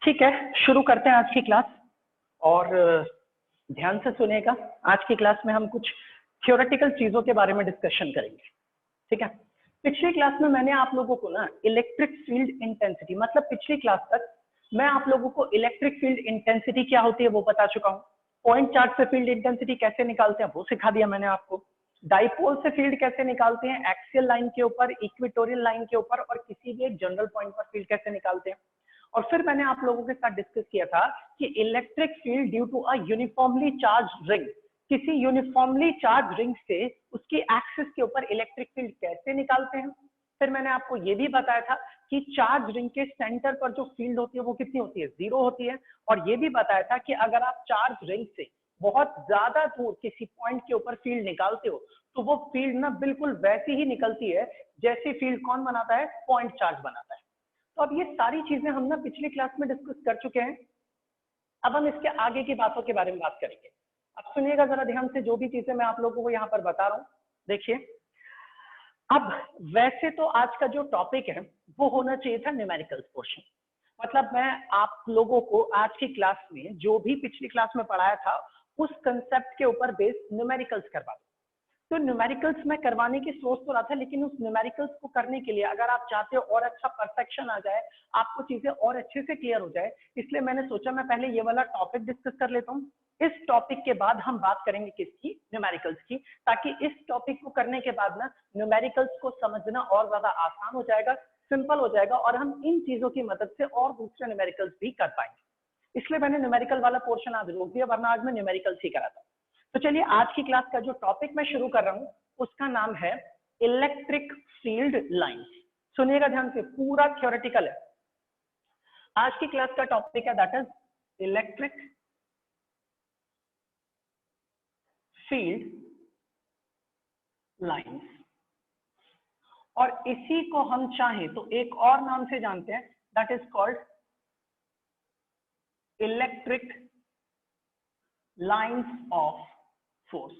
ठीक है, शुरू करते हैं आज की क्लास। और ध्यान से सुनिएगा, आज की क्लास में हम कुछ थ्योरेटिकल चीजों के बारे में डिस्कशन करेंगे। ठीक है, पिछली क्लास में मैंने आप लोगों को ना इलेक्ट्रिक फील्ड इंटेंसिटी, मतलब पिछली क्लास तक मैं आप लोगों को इलेक्ट्रिक फील्ड इंटेंसिटी क्या होती है वो बता चुका हूँ। पॉइंट चार्ज से फील्ड इंटेंसिटी कैसे निकालते हैं वो सिखा दिया मैंने आपको। डाइपोल से फील्ड कैसे निकालते हैं, एक्सियल लाइन के ऊपर, इक्वेटोरियल लाइन के ऊपर, और किसी भी एक जनरल पॉइंट पर फील्ड कैसे निकालते हैं। और फिर मैंने आप लोगों के साथ डिस्कस किया था कि electric field due to a uniformly charge ring, किसी यूनिफॉर्मली चार्ज रिंग से उसकी एक्सिस के ऊपर इलेक्ट्रिक फील्ड कैसे निकालते हैं। फिर मैंने आपको ये भी बताया था कि चार्ज रिंग के सेंटर पर जो फील्ड होती है वो कितनी होती है, 0 होती है। और ये भी बताया था कि अगर आप चार्ज रिंग से बहुत ज्यादा दूर किसी पॉइंट के ऊपर फील्ड निकालते हो तो वो फील्ड ना बिल्कुल वैसी ही निकलती है जैसी फील्ड कौन बनाता है, पॉइंट चार्ज बनाता है। तो अब ये सारी चीजें हम ना पिछली क्लास में डिस्कस कर चुके हैं। अब हम इसके आगे की बातों के बारे में बात करेंगे। अब सुनिएगा जरा ध्यान से, जो भी चीजें मैं आप लोगों को यहाँ पर बता रहा हूँ देखिए। अब वैसे तो आज का जो टॉपिक है वो होना चाहिए था न्यूमेरिकल्स पोर्शन, मतलब मैं आप लोगों को आज की क्लास में जो भी पिछली क्लास में पढ़ाया था उस कंसेप्ट के ऊपर बेस्ड न्यूमेरिकल्स करवा दूं। तो न्यूमेरिकल्स में करवाने की सोच तो रहा था, लेकिन उस न्यूमेरिकल्स को करने के लिए अगर आप चाहते हो और अच्छा परफेक्शन आ जाए, आपको चीजें और अच्छे से क्लियर हो जाए, इसलिए मैंने सोचा मैं पहले ये वाला टॉपिक डिस्कस कर लेता हूँ। इस टॉपिक के बाद हम बात करेंगे किसकी, न्यूमेरिकल्स की, ताकि इस टॉपिक को करने के बाद ना न्यूमेरिकल्स को समझना और ज्यादा आसान हो जाएगा, सिंपल हो जाएगा, और हम इन चीजों की मदद से और दूसरे न्यूमेरिकल्स भी कर पाएंगे। इसलिए मैंने न्यूमेरिकल वाला पोर्शन आज रोक दिया, वरना आज मैं न्यूमेरिकल्स ही कराता। तो चलिए आज की क्लास का जो टॉपिक मैं शुरू कर रहा हूं उसका नाम है इलेक्ट्रिक फील्ड लाइंस। सुनिएगा ध्यान से, पूरा थ्योरेटिकल है। आज की क्लास का टॉपिक है that is electric field lines, और इसी को हम चाहें तो एक और नाम से जानते हैं, that is called electric lines of force.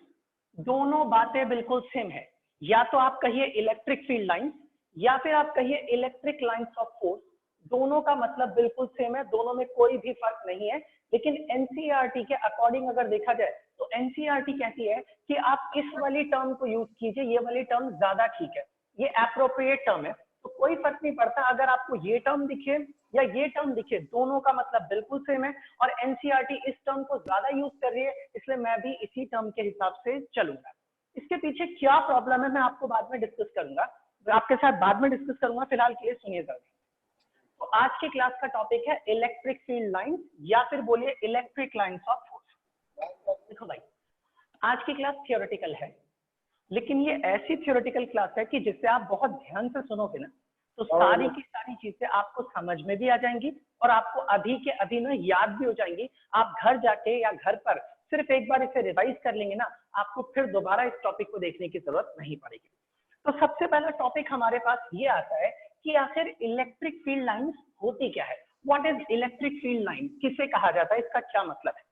दोनों बातें बिल्कुल सेम है, या तो आप कहिए इलेक्ट्रिक फील्ड लाइंस या फिर आप कहिए इलेक्ट्रिक लाइंस ऑफ फोर्स। दोनों का मतलब बिल्कुल सेम है, दोनों में कोई भी फर्क नहीं है। लेकिन एनसीईआरटी के अकॉर्डिंग अगर देखा जाए तो एनसीईआरटी कहती है कि आप इस वाली टर्म को यूज कीजिए, ये वाली टर्म ज्यादा ठीक है, ये एप्रोप्रिएट टर्म है। तो कोई फर्क नहीं पड़ता अगर आपको ये टर्म दिखे या ये टर्म दिखे, दोनों का मतलब बिल्कुल सेम है। और एनसीईआरटी इस टर्म को ज्यादा यूज कर रही है, इसलिए मैं भी इसी टर्म के हिसाब से चलूंगा। इसके पीछे क्या प्रॉब्लम है मैं आपको बाद में डिस्कस करूंगा, आपके साथ बाद में डिस्कस करूंगा, फिलहाल के लिए सुनिए जरा। तो आज की क्लास का टॉपिक है इलेक्ट्रिक फील्ड लाइंस, या फिर बोलिए इलेक्ट्रिक लाइंस ऑफ फोर्स। देखो भाई, आज की क्लास थियोरेटिकल है, लेकिन ये ऐसी थियोरेटिकल क्लास है कि जिससे आप बहुत ध्यान से सुनोगे ना तो सारी की सारी चीजें आपको समझ में भी आ जाएंगी और आपको अभी के अभी ना याद भी हो जाएंगी। आप घर जाके या घर पर सिर्फ एक बार इसे रिवाइज कर लेंगे ना, आपको फिर दोबारा इस टॉपिक को देखने की जरूरत नहीं पड़ेगी। तो सबसे पहला टॉपिक हमारे पास ये आता है कि आखिर इलेक्ट्रिक फील्ड लाइंस होती क्या है। What is electric field line, किसे कहा जाता है, इसका क्या मतलब है,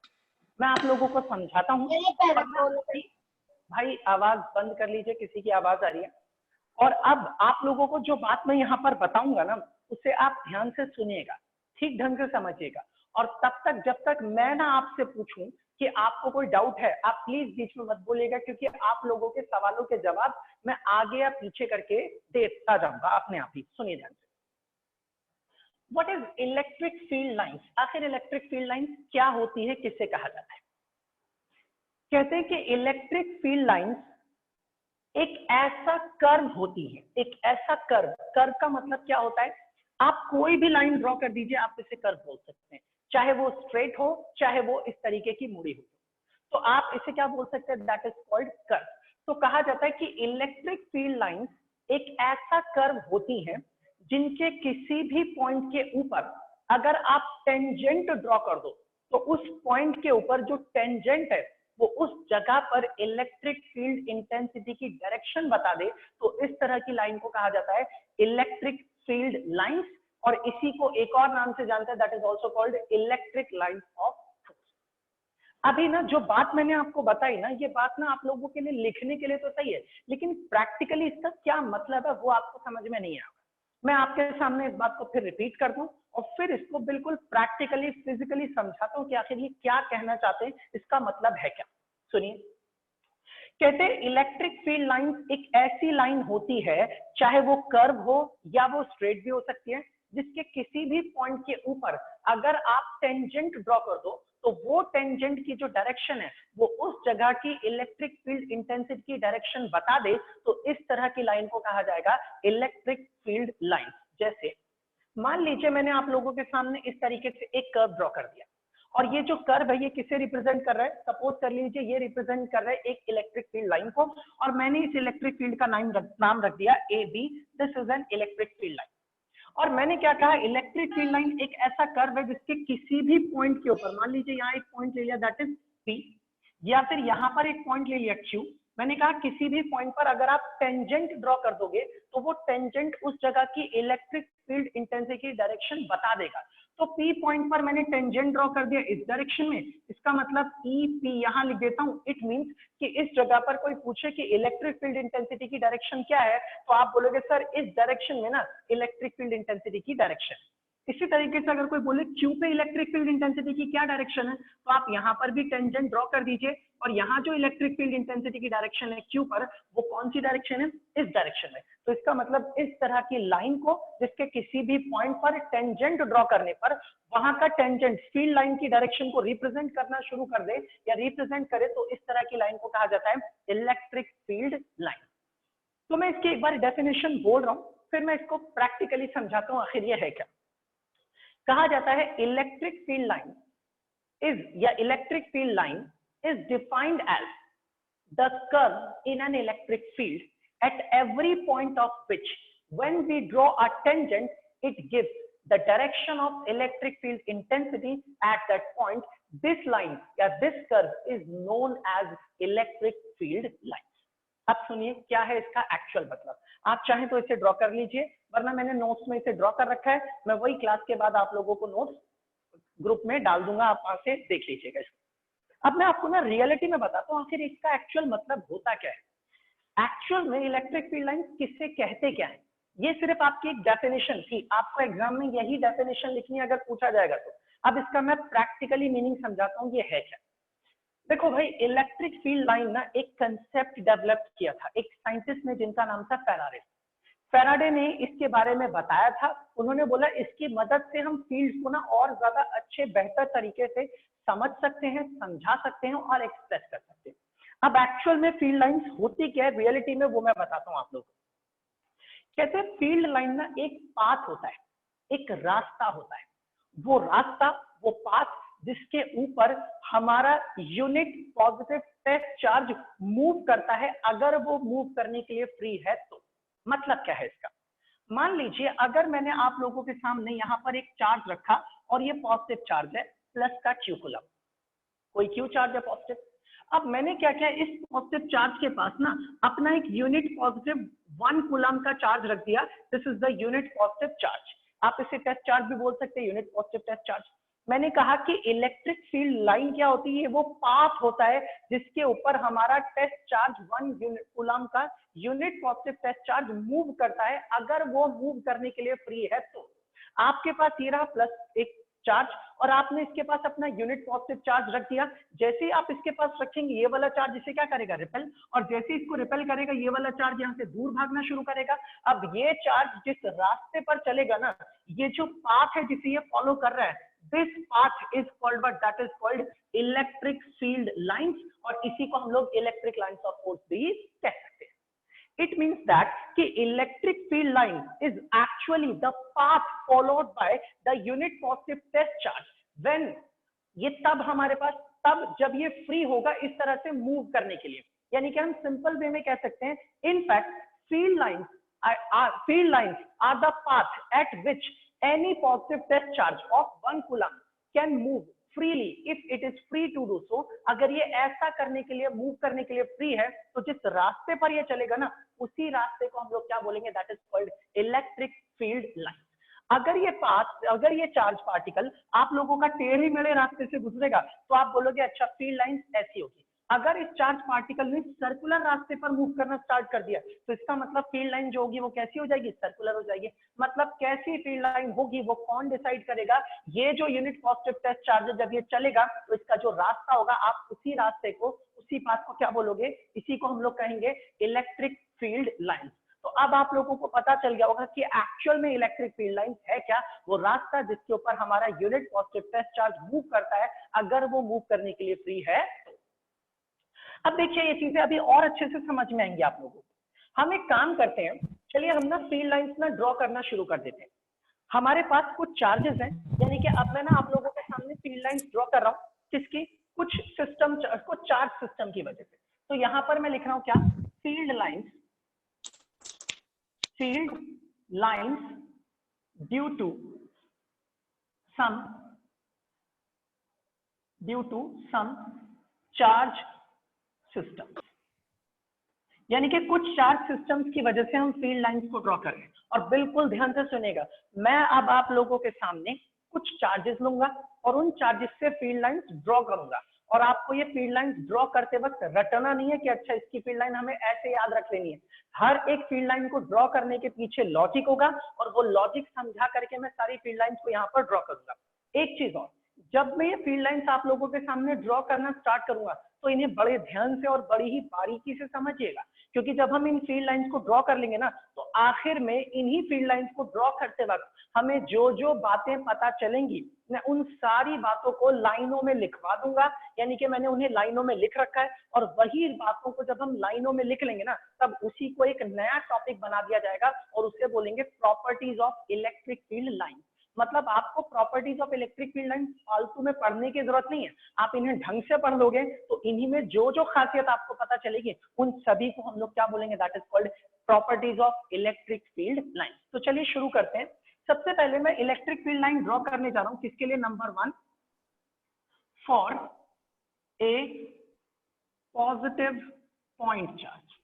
मैं आप लोगों को समझाता हूँ। भाई आवाज बंद कर लीजिए, किसी की आवाज आ रही है। और अब आप लोगों को जो बात मैं यहाँ पर बताऊंगा ना उसे आप ध्यान से सुनिएगा, ठीक ढंग से समझिएगा। और तब तक जब तक मैं ना आपसे पूछूं कि आपको कोई डाउट है, आप प्लीज बीच में मत बोलिएगा, क्योंकि आप लोगों के सवालों के जवाब मैं आगे या पीछे करके देता जाऊंगा अपने आप ही। सुनिए ध्यान से, what is electric field lines, आखिर इलेक्ट्रिक फील्ड लाइंस क्या होती है, किसे कहा जाता है। कहते हैं कि इलेक्ट्रिक फील्ड लाइंस एक ऐसा कर्व होती है, एक ऐसा कर्व, कर्व का मतलब क्या होता है, आप कोई भी लाइन ड्रॉ कर दीजिए, आप इसे कर्व बोल सकते हैं, चाहे वो स्ट्रेट हो चाहे वो इस तरीके की मुड़ी हो, तो आप इसे क्या बोल सकते हैं, दैट इज कॉल्ड कर्व। तो कहा जाता है कि इलेक्ट्रिक फील्ड लाइंस एक ऐसा कर्व होती है जिनके किसी भी पॉइंट के ऊपर अगर आप टेंजेंट ड्रॉ कर दो तो उस पॉइंट के ऊपर जो टेंजेंट है वो उस जगह पर इलेक्ट्रिक फील्ड इंटेंसिटी की डायरेक्शन बता दे, तो इस तरह की लाइन को कहा जाता है इलेक्ट्रिक फील्ड लाइंस। और इसी को एक और नाम से जानते हैं, that is also called electric lines of force. अभी ना जो बात मैंने आपको बताई ना, ये बात ना आप लोगों के लिए लिखने के लिए तो सही है, लेकिन प्रैक्टिकली इसका क्या मतलब है वो आपको समझ में नहीं आएगा। मैं आपके सामने इस बात को फिर रिपीट कर दूं और फिर इसको बिल्कुल प्रैक्टिकली फिजिकली समझाता हूँ कि आखिर ये क्या कहना चाहते हैं, इसका मतलब है क्या। सुनिए, कहते हैं इलेक्ट्रिक फील्ड लाइन एक ऐसी लाइन होती है, चाहे वो कर्व हो या वो स्ट्रेट भी हो सकती है, जिसके किसी भी पॉइंट के ऊपर अगर आप टेंजेंट ड्रॉ कर दो तो वो टेंजेंट की जो डायरेक्शन है वो उस जगह की इलेक्ट्रिक फील्ड इंटेंसिटी की डायरेक्शन बता दे, तो इस तरह की लाइन को कहा जाएगा इलेक्ट्रिक फील्ड लाइन। जैसे मान लीजिए मैंने आप लोगों के सामने इस तरीके से एक कर्व ड्रॉ कर दिया, और ये जो कर्व है ये किसे रिप्रेजेंट कर रहा है, सपोज कर लीजिए ये रिप्रेजेंट कर रहा है एक इलेक्ट्रिक फील्ड लाइन को, और मैंने इस इलेक्ट्रिक फील्ड का नाम रख दिया A B, this is an electric field line. और मैंने क्या कहा, इलेक्ट्रिक फील्ड लाइन एक ऐसा कर्व है जिसके किसी भी पॉइंट के ऊपर, मान लीजिए यहाँ एक पॉइंट ले लिया दैट इज पी, या फिर यहाँ पर एक पॉइंट ले लिया क्यू, मैंने कहा किसी भी पॉइंट पर अगर आप टेंजेंट ड्रॉ कर दोगे तो वो टेंजेंट उस जगह की इलेक्ट्रिक फील्ड इंटेंसिटी की डायरेक्शन बता देगा। तो पी पॉइंट पर मैंने टेंजेंट ड्रॉ कर दिया इस डायरेक्शन में, इसका मतलब ई पी यहां लिख देता हूं। इट मींस कि इस जगह पर कोई पूछे कि इलेक्ट्रिक फील्ड इंटेंसिटी की डायरेक्शन क्या है, तो आप बोलोगे सर इस डायरेक्शन में ना इलेक्ट्रिक फील्ड इंटेंसिटी की डायरेक्शन। इसी तरीके से अगर कोई बोले क्यू पे इलेक्ट्रिक फील्ड इंटेंसिटी की क्या डायरेक्शन है, तो आप यहाँ पर भी टेंजेंट ड्रॉ कर दीजिए, और यहाँ जो इलेक्ट्रिक फील्ड इंटेंसिटी की डायरेक्शन है क्यू पर, वो कौन सी डायरेक्शन है, इस डायरेक्शन में। तो इसका मतलब इस तरह की लाइन को जिसके किसी भी पॉइंट पर टेंजेंट ड्रॉ करने पर वहां का टेंजेंट फील्ड लाइन की डायरेक्शन को रिप्रेजेंट करना शुरू कर दे या रिप्रेजेंट करे, तो इस तरह की लाइन को कहा जाता है इलेक्ट्रिक फील्ड लाइन। तो मैं इसकी एक बार डेफिनेशन बोल रहा हूँ, फिर मैं इसको प्रैक्टिकली समझाता हूँ आखिर ये है क्या। कहा जाता है इलेक्ट्रिक फील्ड लाइन इज या electric field line is defined as the curve in an electric field at every point of which when we draw a tangent it gives the direction of electric field intensity at that point. This line या this curve is known as electric field line. अब सुनिए क्या है इसका actual मतलब। आप चाहें तो इसे ड्रॉ कर लीजिए, वरना मैंने नोट्स में इसे ड्रॉ कर रखा है, मैं वही क्लास के बाद आप लोगों को नोट्स ग्रुप में डाल दूंगा, आप वहां से देख लीजिएगा इसको। अब मैं आपको ना रियलिटी में बताता हूँ आखिर इसका एक्चुअल मतलब होता क्या है। एक्चुअल में इलेक्ट्रिक फील्ड लाइन किससे कहते क्या है, ये सिर्फ आपकी एक डेफिनेशन थी, आपको एग्जाम में यही डेफिनेशन लिखनी है अगर पूछा जाएगा तो। अब इसका मैं प्रैक्टिकली मीनिंग समझाता हूँ ये है क्या। देखो भाई, इलेक्ट्रिक फील्ड लाइन ना एक कंसेप्ट डेवलप किया था एक साइंटिस्ट ने जिनका नाम था फैराडे। फैराडे ने इसके बारे में बताया था, उन्होंने बोला इसकी मदद से हम फील्ड को ना और ज्यादा अच्छे बेहतर तरीके से समझ सकते हैं, समझा सकते हैं और एक्सप्रेस कर सकते हैं। अब एक्चुअल में फील्ड लाइंस होती क्या है रियलिटी में, वो मैं बताता हूँ आप लोगों को। कहते हैं फील्ड लाइन ना एक पाथ होता है, एक रास्ता होता है, वो रास्ता वो पाथ जिसके ऊपर हमारा unit positive test charge move करता है, अगर वो मूव करने के लिए फ्री है तो। मतलब क्या है इसका, मान लीजिए अगर मैंने आप लोगों के सामने यहाँ पर एक चार्ज रखा और ये पॉजिटिव चार्ज है प्लस का क्यू कूलम, कोई क्यू चार्ज है पॉजिटिव। अब मैंने क्या किया, इस पॉजिटिव चार्ज के पास ना अपना एक यूनिट पॉजिटिव 1 कूलम का चार्ज रख दिया, this is the unit positive charge. आप इसे टेस्ट चार्ज भी बोल सकते हैं, यूनिट पॉजिटिव टेस्ट चार्ज। मैंने कहा कि इलेक्ट्रिक फील्ड लाइन क्या होती है, वो पाथ होता है जिसके ऊपर हमारा टेस्ट चार्ज 1 यूनिट कूलम का unit positive test charge move करता है, अगर वो मूव करने के लिए फ्री है तो। आपके पास ये रहा प्लस एक चार्ज और आपने इसके पास अपना यूनिट पॉजिटिव चार्ज रख दिया। जैसे ही आप इसके पास रखेंगे ये वाला चार्ज इसे क्या करेगा, रिपेल, और जैसे इसको रिपेल करेगा ये वाला चार्ज यहाँ से दूर भागना शुरू करेगा। अब ये चार्ज जिस रास्ते पर चलेगा ना, ये जो पाथ है जिसे ये फॉलो कर रहा है, this path is called what, that is called electric field lines, और इसी को हम लोग इलेक्ट्रिक लाइंस ऑफ फोर्स भी कह सकते हैं। It means that कि electric field line is actually the path followed by the unit positive test charge when ये तब हमारे पास, तब जब ये फ्री होगा इस तरह से मूव करने के लिए। यानी कि हम सिंपल वे में कह सकते हैं, in fact field lines are the path at which any positive test charge of 1 coulomb can move freely if it is free to do so। अगर ये ऐसा करने के लिए, मूव करने के लिए फ्री है, तो जिस रास्ते पर ये चलेगा ना, उसी रास्ते को हम लोग क्या बोलेंगे, that is called electric field line. अगर ये पाथ, अगर ये चार्ज पार्टिकल आप लोगों का टेढ़े मेढ़े रास्ते से गुजरेगा तो आप बोलोगे अच्छा फील्ड लाइन ऐसी होगी। अगर इस चार्ज पार्टिकल ने सर्कुलर रास्ते पर मूव करना स्टार्ट कर दिया तो इसका मतलब फील्ड लाइन जो होगी वो कैसी हो जाएगी, सर्कुलर हो जाएगी। मतलब कैसी फील्ड लाइन होगी वो कौन डिसाइड करेगा, ये जो यूनिट पॉजिटिव टेस्ट चार्ज जब ये चलेगा तो इसका जो रास्ता होगा आप उसी रास्ते को, उसी पाथ को क्या बोलोगे, इसी को हम लोग कहेंगे इलेक्ट्रिक फील्ड लाइन। तो अब आप लोगों को पता चल गया होगा कि एक्चुअल में इलेक्ट्रिक फील्ड लाइन है क्या, वो रास्ता जिसके ऊपर हमारा unit positive test charge move करता है, अगर वो मूव करने के लिए फ्री है। अब देखिए ये चीजें अभी और अच्छे से समझ में आएंगी आप लोगों को। हम एक काम करते हैं, चलिए हम ना फील्ड लाइंस ना ड्रॉ करना शुरू कर देते हैं। हमारे पास कुछ चार्जेस हैं, यानी कि अब मैं ना आप लोगों के सामने फील्ड लाइंस ड्रॉ कर रहा हूँ, किसकी, कुछ सिस्टम, कुछ चार्ज सिस्टम की वजह से। तो यहां पर मैं लिख रहा हूं क्या, field lines due to some charge system, यानी कि कुछ चार्ज सिस्टम्स की वजह से हम फील्ड लाइंस को ड्रॉ कर रहे हैं। और बिल्कुल ध्यान से सुनेगा, मैं अब आप लोगों के सामने कुछ चार्जेस लूंगा और उन चार्जेस से फील्ड लाइंस ड्रॉ करूंगा। और आपको ये फील्ड लाइंस ड्रॉ करते वक्त रटना नहीं है कि अच्छा इसकी फील्ड लाइन हमें ऐसे याद रख लेनी है। हर एक फील्ड लाइन को ड्रॉ करने के पीछे लॉजिक होगा और वो लॉजिक समझा करके मैं सारी फील्ड लाइंस को यहाँ पर ड्रॉ करूंगा। एक चीज और, जब मैं ये फील्ड लाइंस आप लोगों के सामने ड्रॉ करना स्टार्ट करूंगा तो इन्हें बड़े ध्यान से और बड़ी ही बारीकी से समझिएगा, क्योंकि जब हम इन फील्ड लाइंस को ड्रॉ कर लेंगे ना तो आखिर में इन्हीं फील्ड लाइंस को ड्रॉ करते वक्त हमें जो जो बातें पता चलेंगी मैं उन सारी बातों को लाइनों में लिखवा दूंगा, यानी कि मैंने उन्हें लाइनों में लिख रखा है। और वही बातों को जब हम लाइनों में लिख लेंगे ना तब उसी को एक नया टॉपिक बना दिया जाएगा और उसे बोलेंगे properties of electric field line. मतलब आपको properties of electric field line फालतू में पढ़ने की जरूरत नहीं है, आप इन्हें ढंग से पढ़ लोगे तो इन्हीं में जो जो खासियत आपको पता चलेगी उन सभी को हम लोग क्या बोलेंगे, that is called properties of electric field line. तो चलिए शुरू करते हैं। सबसे पहले मैं इलेक्ट्रिक फील्ड लाइन ड्रॉ करने जा रहा हूं, किसके लिए, number 1 for a positive point charge.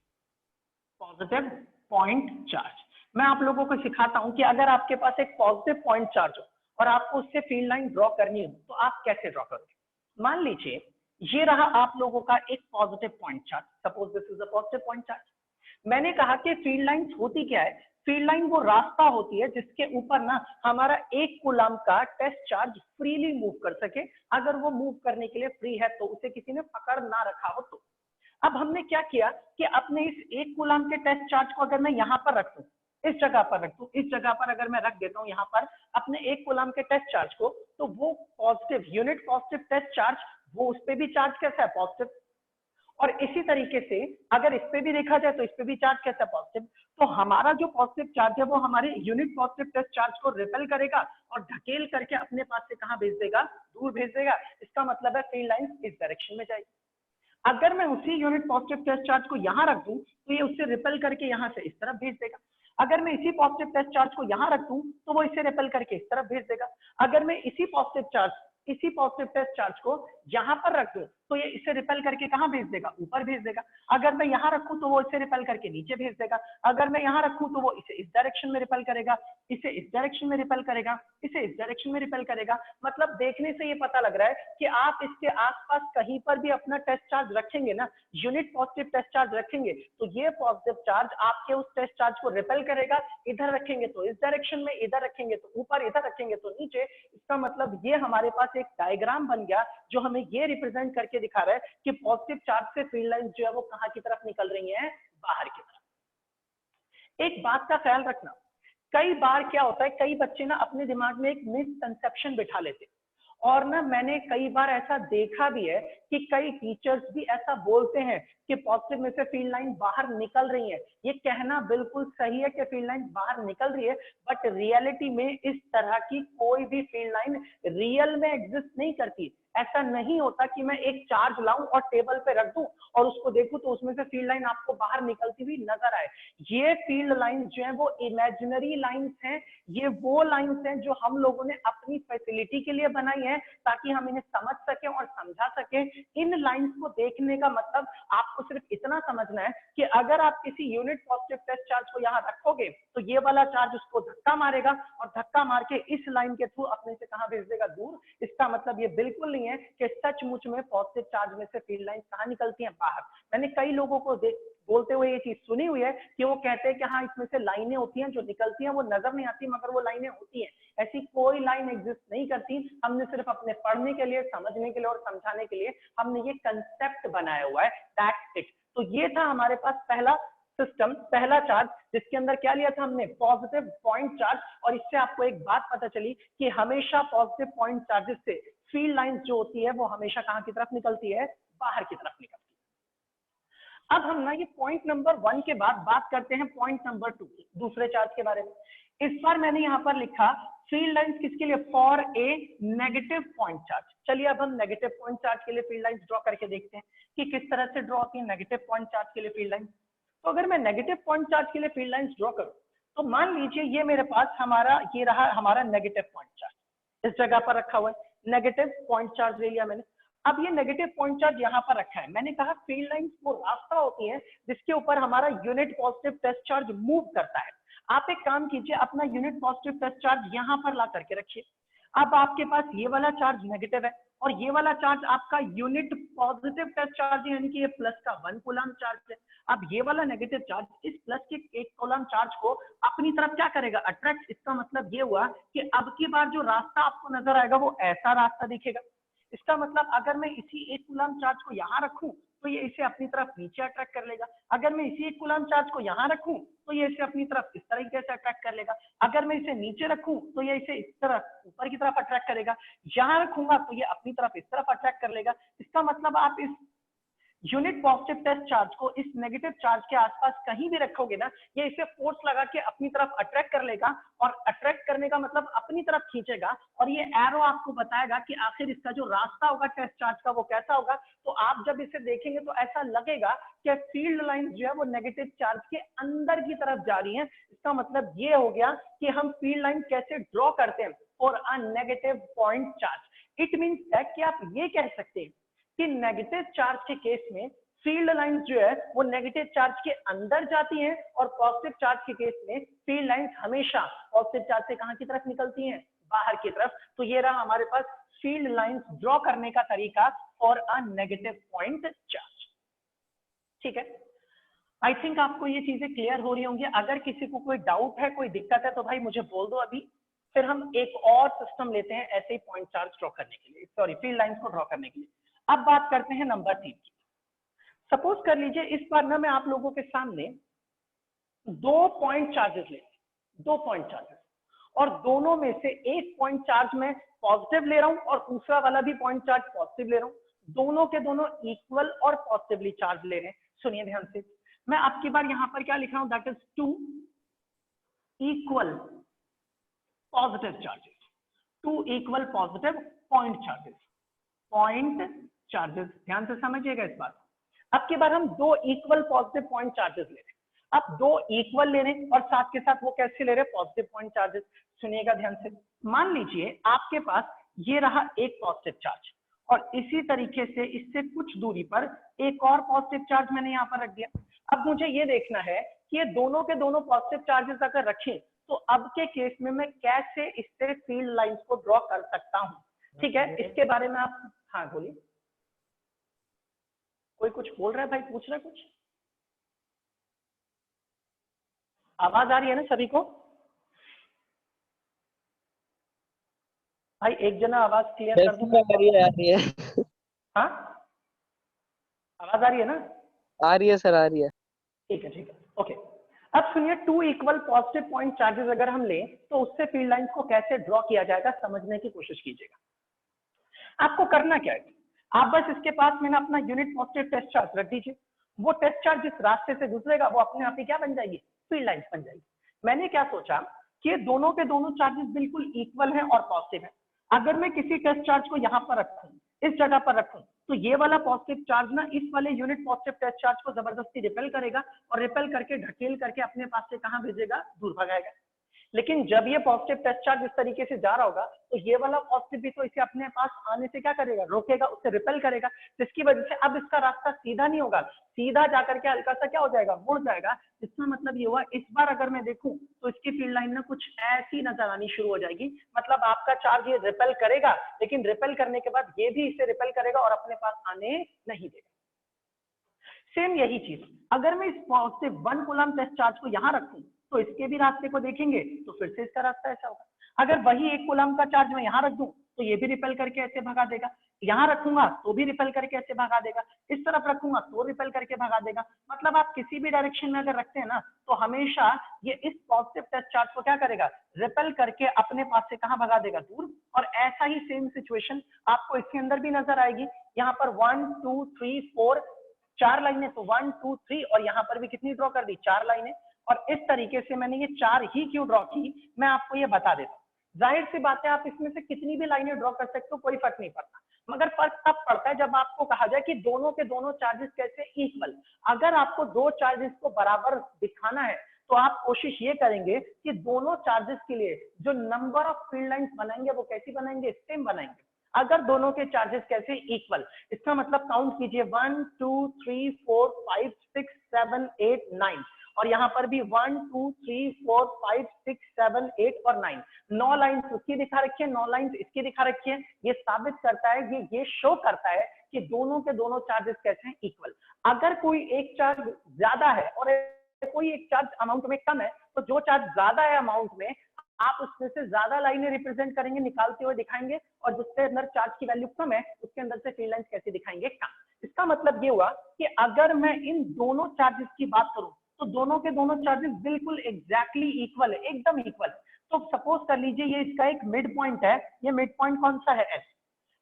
Positive point charge मैं आप लोगों को सिखाता हूं कि अगर आपके पास एक पॉजिटिव पॉइंट चार्ज हो और आपको उससे फील्ड लाइन ड्रॉ करनी हो तो आप कैसे ड्रॉ करोगे। मान लीजिए ये रहा आप लोगों का एक positive point charge, suppose this is a positive point charge. मैंने कहा कि फील्ड लाइंस होती क्या है, फील्ड लाइन वो रास्ता होती है जिसके ऊपर ना हमारा 1 कूलम का टेस्ट चार्ज फ्रीली मूव कर सके। अगर वो मूव करने के लिए फ्री है तो उसे किसी ने पकड़ ना रखा हो तो। अब हमने क्या किया कि अपने इस 1 कूलम के टेस्ट चार्ज को अगर मैं यहाँ पर रख दूं, इस जगह पर रख दूं, इस जगह पर अगर मैं रख देता हूं यहाँ पर अपने 1 कूलम के टेस्ट चार्ज को, तो वो positive unit positive test charge वो उस पर भी चार्ज कैसा है, पॉजिटिव। और इसी तरीके से अगर इस पे भी देखा जाए तो इस पे भी चार्ज कैसा है, पॉजिटिव। तो हमारा जो पॉजिटिव चार्ज है वो हमारे यूनिट पॉजिटिव टेस्ट चार्ज को रिपेल करेगा और ढकेल करके अपने पास से कहां भेज देगा, दूर भेज देगा। इसका मतलब है फील्ड लाइन इस डायरेक्शन में जाएगी। अगर मैं उसी यूनिट पॉजिटिव टेस्ट चार्ज को यहां रख दूं तो ये उससे रिपेल करके यहां से इस तरफ भेज देगा। अगर मैं इसी पॉजिटिव टेस्ट चार्ज को यहां रख दूं तो वो इसे रिपेल करके इस तरफ भेज देगा। अगर मैं इसी पॉजिटिव टेस्ट चार्ज को यहां पर रख दूं तो ये इसे रिपेल करके कहां भेज देगा, ऊपर भेज देगा। अगर मैं यहां रखूं तो वो इसे रिपेल करके नीचे भेज देगा। अगर मैं यहां रखूं तो वो इसे इस डायरेक्शन में रिपेल करेगा, इसे इस डायरेक्शन में रिपेल करेगा, इसे इस डायरेक्शन में रिपेल करेगा। मतलब देखने से ये पता लग रहा है कि आप इसके आसपास कहीं पर भी अपना टेस्ट चार्ज रखेंगे ना, यूनिट पॉजिटिव टेस्ट चार्ज रखेंगे तो ये पॉजिटिव चार्ज आपके उस टेस्ट चार्ज को रिपेल करेगा। इधर रखेंगे तो इस डायरेक्शन में, इधर रखेंगे तो ऊपर, इधर रखेंगे तो नीचे। इसका मतलब ये हमारे पास एक डायग्राम बन गया जो हमें ये रिप्रेजेंट करके दिखा रहा है कि पॉजिटिव चार्ज से फील्ड लाइंस जो है वो कहां की तरफ निकल रही हैं, बाहर की तरफ। एक बात का ख्याल रखना, कई बार क्या होता है, कई बच्चे ना अपने दिमाग में एक मिसकंसेप्शन बिठा लेते हैं और ना मैंने कई बार ऐसा देखा भी है कि कई टीचर्स भी ऐसा बोलते हैं कि पॉजिटिव में से फील्ड लाइन बाहर निकल रही है। ये कहना बिल्कुल सही है कि फील्ड लाइन बाहर निकल रही है, बट रियलिटी में इस तरह की कोई भी फील्ड लाइन रियल में एग्जिस्ट नहीं करती। ऐसा नहीं होता कि मैं एक चार्ज लाऊं और टेबल पे रख दूं और उसको देखूं तो उसमें से फील्ड लाइन आपको बाहर निकलती हुई नजर आए। ये फील्ड लाइंस जो है वो इमेजिनरी लाइंस हैं, ये वो लाइंस हैं जो हम लोगों ने अपनी फैसिलिटी के लिए बनाई है ताकि हम इन्हें समझ सकें और समझा सकें। इन लाइंस को देखने का मतलब आपको सिर्फ इतना समझना है कि अगर आप किसी यूनिट पॉजिटिव टेस्ट चार्ज को यहाँ रखोगे तो ये वाला चार्ज उसको धक्का मारेगा और धक्का मार के इस लाइन के थ्रू अपने से कहां भेज देगा, दूर। इसका मतलब ये बिल्कुल नहीं है कि सचमुच में पॉजिटिव चार्ज में से फील्ड लाइन कहां निकलती हैं, बाहर। मैंने कई लोगों को बोलते हुए ये चीज सुनी हुई है कि वो कहते हैं कि हाँ इसमें से लाइनें होती हैं जो निकलती हैं, वो नजर नहीं आती मगर वो लाइनें होती हैं। ऐसी कोई लाइन एग्जिस्ट नहीं करती। हमने सिर्फ अपने पढ़ने के लिए, समझने के लिए और समझाने के लिए हमने ये कंसेप्ट बनाया हुआ है, दैट्स इट। तो ये था हमारे पास पहला सिस्टम, पहला चार्ज, जिसके अंदर क्या लिया था हमने, पॉजिटिव पॉइंट चार्ज। और इससे आपको एक बात पता चली कि हमेशा पॉजिटिव पॉइंट चार्जेस से फील्ड लाइंस जो होती है वो हमेशा कहां की तरफ निकलती है, बाहर की तरफ निकलती है। अब हम ना ये पॉइंट नंबर 1 के बाद बात करते हैं पॉइंट नंबर 2 दूसरे चार्ज के बारे में। इस बार मैंने यहां पर लिखा फील्ड लाइंस किसके लिए, for a negative point charge. चलिए अब हम नेगेटिव पॉइंट चार्ज के लिए फील्ड लाइंस ड्रॉ करके देखते हैं कि किस तरह से ड्रॉ होती है नेगेटिव पॉइंट चार्ज के लिए फील्ड लाइंस। तो अगर मैं नेगेटिव पॉइंट चार्ज के लिए फील्ड लाइंस ड्रॉ करूं तो मान लीजिए ये मेरे पास हमारा ये रहा हमारा नेगेटिव पॉइंट चार्ज, इस जगह पर रखा हुआ है, नेगेटिव पॉइंट चार्ज ले लिया मैंने। अब ये नेगेटिव पॉइंट चार्ज यहाँ पर रखा है। मैंने कहा फील्ड लाइंस वो रास्ता होती है जिसके ऊपर हमारा unit positive test charge move करता है। आप एक काम कीजिए, अपना यूनिट पॉजिटिव टेस्ट चार्ज यहाँ पर ला करके रखिए। अब आपके पास ये वाला चार्ज नेगेटिव है और ये वाला चार्ज आपका यूनिट पॉजिटिव टेस्ट चार्ज है, यानी कि ये प्लस का 1 कूलम चार्ज है। अब ये वाला नेगेटिव चार्ज इस प्लस के 1 कूलम चार्ज को अपनी तरफ क्या करेगा, अट्रैक्ट। इसका मतलब ये हुआ कि अब की बार जो रास्ता आपको नजर आएगा वो ऐसा रास्ता दिखेगा। इसका मतलब अगर मैं इसी 1 कूलम चार्ज को यहाँ रखूं तो ये इसे अपनी तरफ नीचे अट्रैक्ट कर लेगा। अगर मैं इसी 1 कूलम चार्ज को यहाँ रखूं तो ये इसे अपनी तरफ इस तरीके से अट्रैक्ट कर लेगा। अगर मैं इसे नीचे रखूं तो ये इसे इस तरफ ऊपर की तरफ अट्रैक्ट करेगा। यहाँ रखूंगा तो ये अपनी तरफ इस तरफ अट्रैक्ट कर लेगा। इसका मतलब आप इस यूनिट पॉजिटिव टेस्ट चार्ज को इस नेगेटिव चार्ज के आसपास कहीं भी रखोगे ना, ये इसे फोर्स लगा के अपनी तरफ अट्रैक्ट कर लेगा। और अट्रैक्ट करने का मतलब अपनी तरफ खींचेगा और ये एरो आपको बताएगा कि आखिर इसका जो रास्ता होगा टेस्ट चार्ज का वो कैसा होगा। तो आप जब इसे देखेंगे तो ऐसा लगेगा कि फील्ड लाइंस जो है वो नेगेटिव चार्ज के अंदर की तरफ जा रही है। इसका मतलब ये हो गया कि हम फील्ड लाइन कैसे ड्रॉ करते हैं for a negative point charge. It means that कि आप ये कह सकते हैं कि नेगेटिव चार्ज के केस में फील्ड लाइंस जो है वो नेगेटिव चार्ज के अंदर जाती हैं और पॉजिटिव चार्ज के केस में फील्ड लाइंस हमेशा पॉजिटिव चार्ज से कहां की तरफ निकलती हैं, बाहर की तरफ। तो ये रहा हमारे पास फील्ड लाइंस ड्रॉ करने का तरीका for a negative point charge. ठीक है, आई थिंक आपको ये चीजें क्लियर हो रही होंगी। अगर किसी को कोई डाउट है, कोई दिक्कत है तो भाई मुझे बोल दो अभी, फिर हम एक और सिस्टम लेते हैं ऐसे ही पॉइंट चार्ज ड्रॉ करने के लिए, सॉरी फील्ड लाइंस को ड्रॉ करने के लिए। अब बात करते हैं नंबर 3 की। सपोज कर लीजिए इस बार ना मैं आप लोगों के सामने 2 पॉइंट चार्जेस ले, 2 पॉइंट चार्जेस, और दोनों में से एक पॉइंट चार्ज मैं पॉजिटिव ले रहा हूं और दूसरा वाला भी पॉइंट चार्ज पॉजिटिव ले रहा हूं। दोनों के दोनों इक्वल और पॉजिटिवली चार्ज ले रहे हैं। सुनिए ध्यान से, मैं आपकी बार यहां पर क्या लिख रहा हूं, that is 2 equal positive charges, 2 equal positive point charges, point charges. ध्यान से समझिएगा इस बात। अब की बार हम 2 इक्वल पॉजिटिव पॉइंट चार्जेस ले रहे हैं। अब 2 इक्वल ले रहे हैं और साथ के साथ वो कैसे ले रहे हैं, पॉजिटिव पॉइंट चार्जेस। सुनिएगा ध्यान से, मान लीजिए आपके पास ये रहा एक पॉजिटिव चार्ज और इसी तरीके से इससे कुछ दूरी पर एक और पॉजिटिव चार्ज मैंने यहाँ पर रख दिया। अब मुझे ये देखना है कि ये दोनों के दोनों पॉजिटिव चार्जेस अगर रखें तो अब के केस में मैं कैसे इससे फील्ड लाइंस को ड्रॉ कर सकता हूं। ठीक है, इसके बारे में आप, हाँ बोलिए, कोई कुछ बोल रहा है भाई, पूछ रहा है कुछ? आवाज आ रही है ना सभी को? भाई एक जना आवाज क्लियर कर दो। आ रही है। हाँ, आवाज आ रही है ना? आ रही है सर, आ रही है। ठीक है ठीक है, ओके। अब सुनिए, 2 इक्वल पॉजिटिव पॉइंट चार्जेस अगर हम लें तो उससे फील्ड लाइंस को कैसे ड्रॉ किया जाएगा समझने की कोशिश कीजिएगा। आपको करना क्या है, आप बस इसके पास में ना अपना यूनिट पॉजिटिव टेस्ट चार्ज रख दीजिए। वो टेस्ट चार्ज जिस रास्ते से गुजरेगा वो अपने आप ही क्या बन जाएगी, फील्ड लाइंस बन जाएगी। मैंने क्या सोचा कि ये दोनों के दोनों चार्जेस बिल्कुल इक्वल हैं और पॉजिटिव है। अगर मैं किसी टेस्ट चार्ज को यहाँ पर रखूं, इस जगह पर रखूं, तो ये वाला पॉजिटिव चार्ज ना इस वाले यूनिट पॉजिटिव टेस्ट चार्ज को जबरदस्ती रिपेल करेगा और रिपेल करके ढकेल करके अपने पास से कहां भेजेगा, दूर भगाएगा। लेकिन जब ये पॉजिटिव टेस्ट चार्ज इस तरीके से जा रहा होगा तो ये वाला पॉजिटिव भी तो इसे अपने पास आने से क्या करेगा, रोकेगा, उससे रिपेल करेगा, जिसकी वजह से अब इसका रास्ता सीधा नहीं होगा, सीधा जाकर के हल्का सा क्या हो जाएगा, मुड़ जाएगा, जिसकी इसका मतलब ये हुआ इस बार अगर मैं देखूं तो इसकी फील्ड लाइन ना कुछ ऐसी नजर आनी शुरू हो जाएगी, मतलब आपका चार्ज ये रिपेल करेगा, लेकिन रिपेल करने के बाद ये भी इसे रिपेल करेगा और अपने पास आने नहीं देगा। सेम यही चीज अगर मैं इस पॉजिटिव 1 कूलम टेस्ट चार्ज को यहां रखूं तो इसके भी रास्ते को देखेंगे तो फिर से इसका रास्ता ऐसा होगा। अगर वही 1 कूलम का चार्ज मैं यहां रख दूं तो ये भी रिपेल करके ऐसे भगा देगा, यहां रखूंगा तो भी रिपेल करके ऐसे भगा देगा, इस तरफ रखूंगा तो रिपेल करके भगा देगा। मतलब आप किसी भी डायरेक्शन में अगर रखते हैं ना तो हमेशा ये इस पॉजिटिव टेस्ट चार्ज को क्या करेगा, रिपेल करके अपने पास से कहां भगा देगा, दूर। और ऐसा ही सेम सिचुएशन आपको इसके अंदर भी नजर आएगी। यहाँ पर 1 2 3 4 4 लाइनें, तो 1 2 3 और यहाँ पर भी कितनी ड्रॉ कर दी, 4 लाइनें। और इस तरीके से मैंने ये 4 ही क्यों ड्रॉ की मैं आपको ये बता देता हूँ। जाहिर सी बात है आप इसमें से कितनी भी लाइनें ड्रॉ कर सकते हो, कोई फर्क नहीं पड़ता, मगर फर्क तब पड़ता है जब आपको कहा जाए कि दोनों के दोनों चार्जेस कैसे इक्वल। अगर आपको दो चार्जेस को बराबर दिखाना है तो आप कोशिश ये करेंगे कि दोनों चार्जेस के लिए जो नंबर ऑफ फील्ड लाइंस बनाएंगे वो कैसी बनाएंगे, सेम बनाएंगे। अगर दोनों के चार्जेस कैसे इक्वल, इसका मतलब काउंट कीजिए 1 2 3 4 5 6 7 8 9 और यहाँ पर भी 1 2 3 4 5 6 7 8 और 9, 9 लाइन्स उसकी दिखा रखी है, 9 लाइन्स इसकी दिखा रखी है। ये साबित करता है, ये शो करता है कि दोनों के दोनों चार्जेस कैसे हैं, इक्वल। अगर कोई एक चार्ज ज्यादा है और कोई एक चार्ज अमाउंट में कम है तो जो चार्ज ज्यादा है अमाउंट में आप उसमें से ज्यादा लाइनें रिप्रेजेंट करेंगे, निकालते हुए दिखाएंगे, और जिसके अंदर चार्ज की वैल्यू कम है उसके अंदर से फील्ड लाइंस कैसे दिखाएंगे, कम। इसका मतलब ये हुआ कि अगर मैं इन दोनों चार्जेस की बात करूं तो दोनों के दोनों चार्जेस बिल्कुल एग्जैक्टली इक्वल है, एकदम इक्वल। तो सपोज कर लीजिए ये इसका एक मिड पॉइंट है, ये मिड पॉइंट कौन सा है, एस।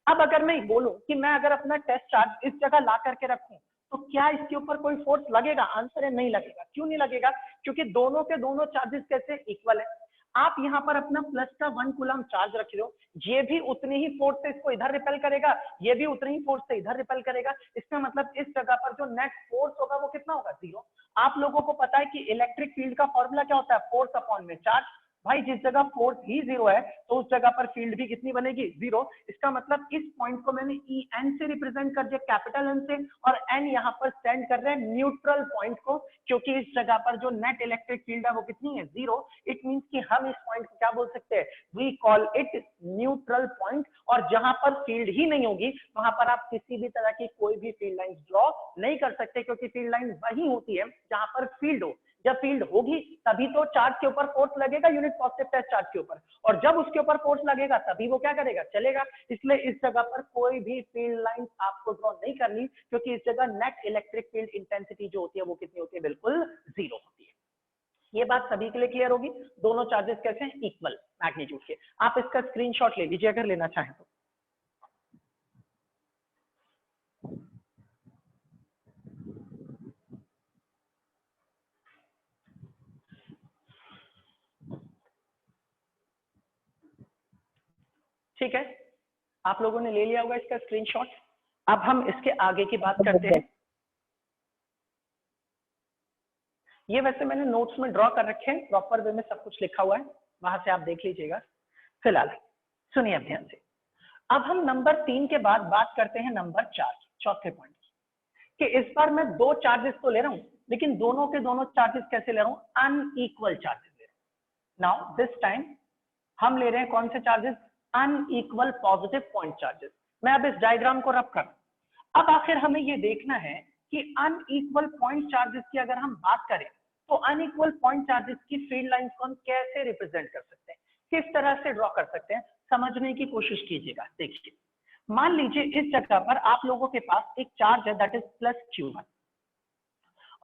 अब अगर मैं बोलूं कि मैं अगर अपना टेस्ट चार्ज इस जगह ला करके रखूं तो क्या इसके ऊपर कोई फोर्स लगेगा, आंसर है नहीं लगेगा। क्यों नहीं लगेगा, क्योंकि दोनों के दोनों चार्जेस कैसे इक्वल है। आप यहाँ पर अपना प्लस का 1 कूलम चार्ज रख लो, ये भी उतनी ही फोर्स से इसको इधर रिपेल करेगा, ये भी उतनी ही फोर्स से इधर रिपेल करेगा। इसका मतलब इस जगह पर जो नेट फोर्स होगा वो कितना होगा, 0। आप लोगों को पता है कि इलेक्ट्रिक फील्ड का फॉर्मूला क्या होता है, फोर्स अपॉन में चार्ज। भाई जिस जगह फोर्स ही 0 है तो उस जगह पर फील्ड भी कितनी बनेगी, 0। इसका मतलब इस पॉइंट को मैंने ई एन से रिप्रेजेंट कर दिया, कैपिटल एन से, और एन यहाँ पर स्टैंड कर रहे हैं न्यूट्रल पॉइंट को, क्योंकि इस जगह पर जो नेट इलेक्ट्रिक फील्ड है वो कितनी है, 0। इट मींस कि हम इस पॉइंट को क्या बोल सकते हैं, we call it neutral point. और जहां पर फील्ड ही नहीं होगी वहां पर आप किसी भी तरह की कोई भी फील्ड लाइन ड्रॉ नहीं कर सकते, क्योंकि फील्ड लाइन वही होती है जहां पर फील्ड हो। जब फील्ड होगी तभी तो चार्ज के ऊपर फोर्स लगेगा, यूनिट पॉजिटिव टेस्ट चार्ज के ऊपर, और जब उसके ऊपर फोर्स लगेगा तभी वो क्या करेगा, चलेगा। इसलिए इस जगह पर कोई भी फील्ड लाइन आपको ड्रॉ नहीं करनी, क्योंकि इस जगह नेट इलेक्ट्रिक फील्ड इंटेंसिटी जो होती है वो कितनी होती है, बिल्कुल 0 होती है। ये बात सभी के लिए क्लियर होगी, दोनों चार्जेस कैसे हैं, इक्वल मैग्नीट्यूड के। आप इसका स्क्रीनशॉट ले लीजिए अगर लेना चाहें तो। ठीक है, आप लोगों ने ले लिया होगा इसका स्क्रीनशॉट। अब हम इसके आगे की बात करते हैं। ये वैसे मैंने नोट्स में ड्रॉ कर रखे हैं, प्रॉपर वे में सब कुछ लिखा हुआ है, वहां से आप देख लीजिएगा। फिलहाल सुनिए अब ध्यान से। अब हम नंबर 3 के बाद बात करते हैं नंबर 4, चौथे पॉइंट, कि इस बार मैं दो चार्जेस तो ले रहा हूं, लेकिन दोनों के दोनों चार्जेस कैसे ले रहा हूं, अनइक्वल चार्जेस ले रहा हूं। नाउ दिस टाइम हम ले रहे हैं कौन से charges, unequal positive point charges. मैं अब इस डायग्राम को रब कर, अब आखिर हमें ये देखना है कि अनइक्वल पॉइंट चार्जेस की अगर हम बात करें तो अनइक्वल पॉइंट चार्जेस की फील्ड लाइंस को हम कैसे रिप्रेजेंट कर सकते हैं, किस तरह से ड्रॉ कर सकते हैं, समझने की कोशिश कीजिएगा। देखिए, मान लीजिए इस जगह पर आप लोगों के पास एक चार्ज है दैट इज प्लस Q1,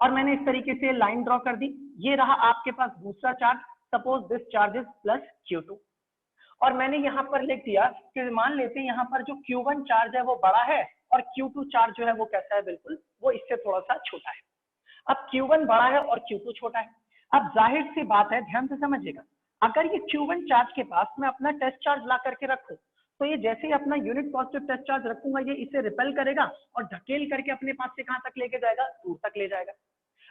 और मैंने इस तरीके से लाइन ड्रॉ कर दी। ये रहा आपके पास दूसरा charge, suppose this charge is plus Q2, और मैंने यहाँ पर लिख दिया कि मान लेते हैं यहाँ पर जो Q1 चार्ज है वो बड़ा है और Q2 चार्ज जो है वो कैसा है, बिल्कुल वो इससे थोड़ा सा छोटा है। अब Q1 बड़ा है और Q2 छोटा है। अब जाहिर सी बात है, ध्यान से समझिएगा, अगर ये Q1 चार्ज के पास मैं अपना टेस्ट चार्ज ला करके रखूं तो ये जैसे ही अपना यूनिट पॉजिटिव टेस्ट चार्ज रखूंगा ये इसे रिपेल करेगा और धकेल करके अपने पास से कहां तक लेके जाएगा, दूर तक ले जाएगा।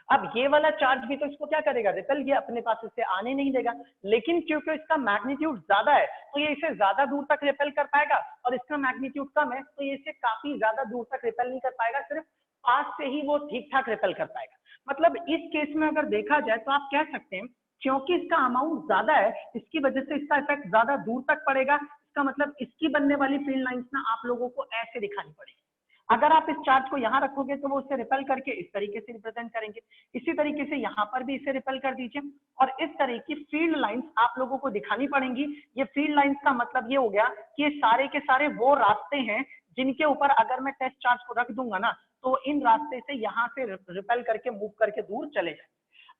अब ये वाला चार्ज भी तो इसको क्या करेगा, रिपेल, ये अपने पास इससे आने नहीं देगा। लेकिन क्योंकि इसका मैग्नीट्यूड ज्यादा है तो ये इसे ज्यादा दूर तक रिपेल कर पाएगा, और इसका मैग्नीट्यूड कम है तो ये इसे काफी ज्यादा दूर तक रिपेल नहीं कर पाएगा, सिर्फ पास से ही वो ठीक ठाक रिपेल कर पाएगा। मतलब इस केस में अगर देखा जाए तो आप कह सकते हैं क्योंकि इसका अमाउंट ज्यादा है, इसकी वजह से इसका इफेक्ट ज्यादा दूर तक पड़ेगा। इसका मतलब इसकी बनने वाली फील्ड लाइंस ना आप लोगों को ऐसे दिखानी पड़ेगी। अगर आप इस चार्ज को यहाँ रखोगे तो वो उसे रिपेल करके इस तरीके से रिप्रेजेंट करेंगे, इसी तरीके से यहाँ पर भी इसे रिपेल कर दीजिए और इस तरह की फील्ड लाइंस आप लोगों को दिखानी पड़ेंगी। ये फील्ड लाइंस का मतलब ये हो गया कि ये सारे के सारे वो रास्ते हैं जिनके ऊपर अगर मैं टेस्ट चार्ज को रख दूंगा ना तो इन रास्ते से यहाँ से रिपेल करके मूव करके दूर चले जाए।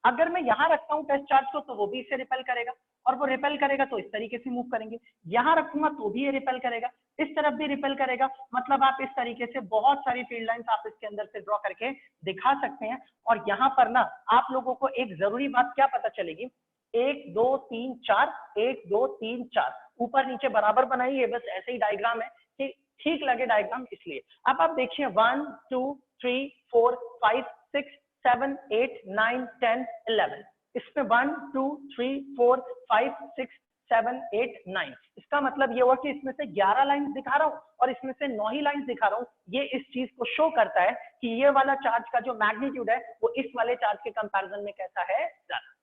अगर मैं यहाँ रखता हूँ टेस्ट चार्ज को तो वो भी इसे रिपेल करेगा और वो रिपेल करेगा तो इस तरीके से मूव करेंगे, यहाँ रखूंगा तो भी ये रिपेल करेगा, इस तरफ भी रिपेल करेगा। मतलब आप इस तरीके से बहुत सारी फील्ड लाइंस आप इसके अंदर से ड्रॉ करके दिखा सकते हैं। और यहाँ पर ना आप लोगों को एक जरूरी बात क्या पता चलेगी, 1 2 3 4 1 2 3 4 ऊपर नीचे बराबर बनाइए, बस ऐसे ही डायग्राम है कि ठीक लगे डायग्राम, इसलिए अब आप देखिए 1 2 3 4 5 6 7 8 9 10 11, इसमें 1 2 3 4 5 6 7 8 9, इसका मतलब ये हुआ कि इसमें से 11 लाइंस दिखा रहा हूं और इसमें से 9 ही लाइंस दिखा रहा हूं। ये इस चीज को शो करता है कि ये वाला चार्ज का जो मैग्नीट्यूड है वो इस वाले चार्ज के कंपैरिजन में कैसा है, ज्यादा।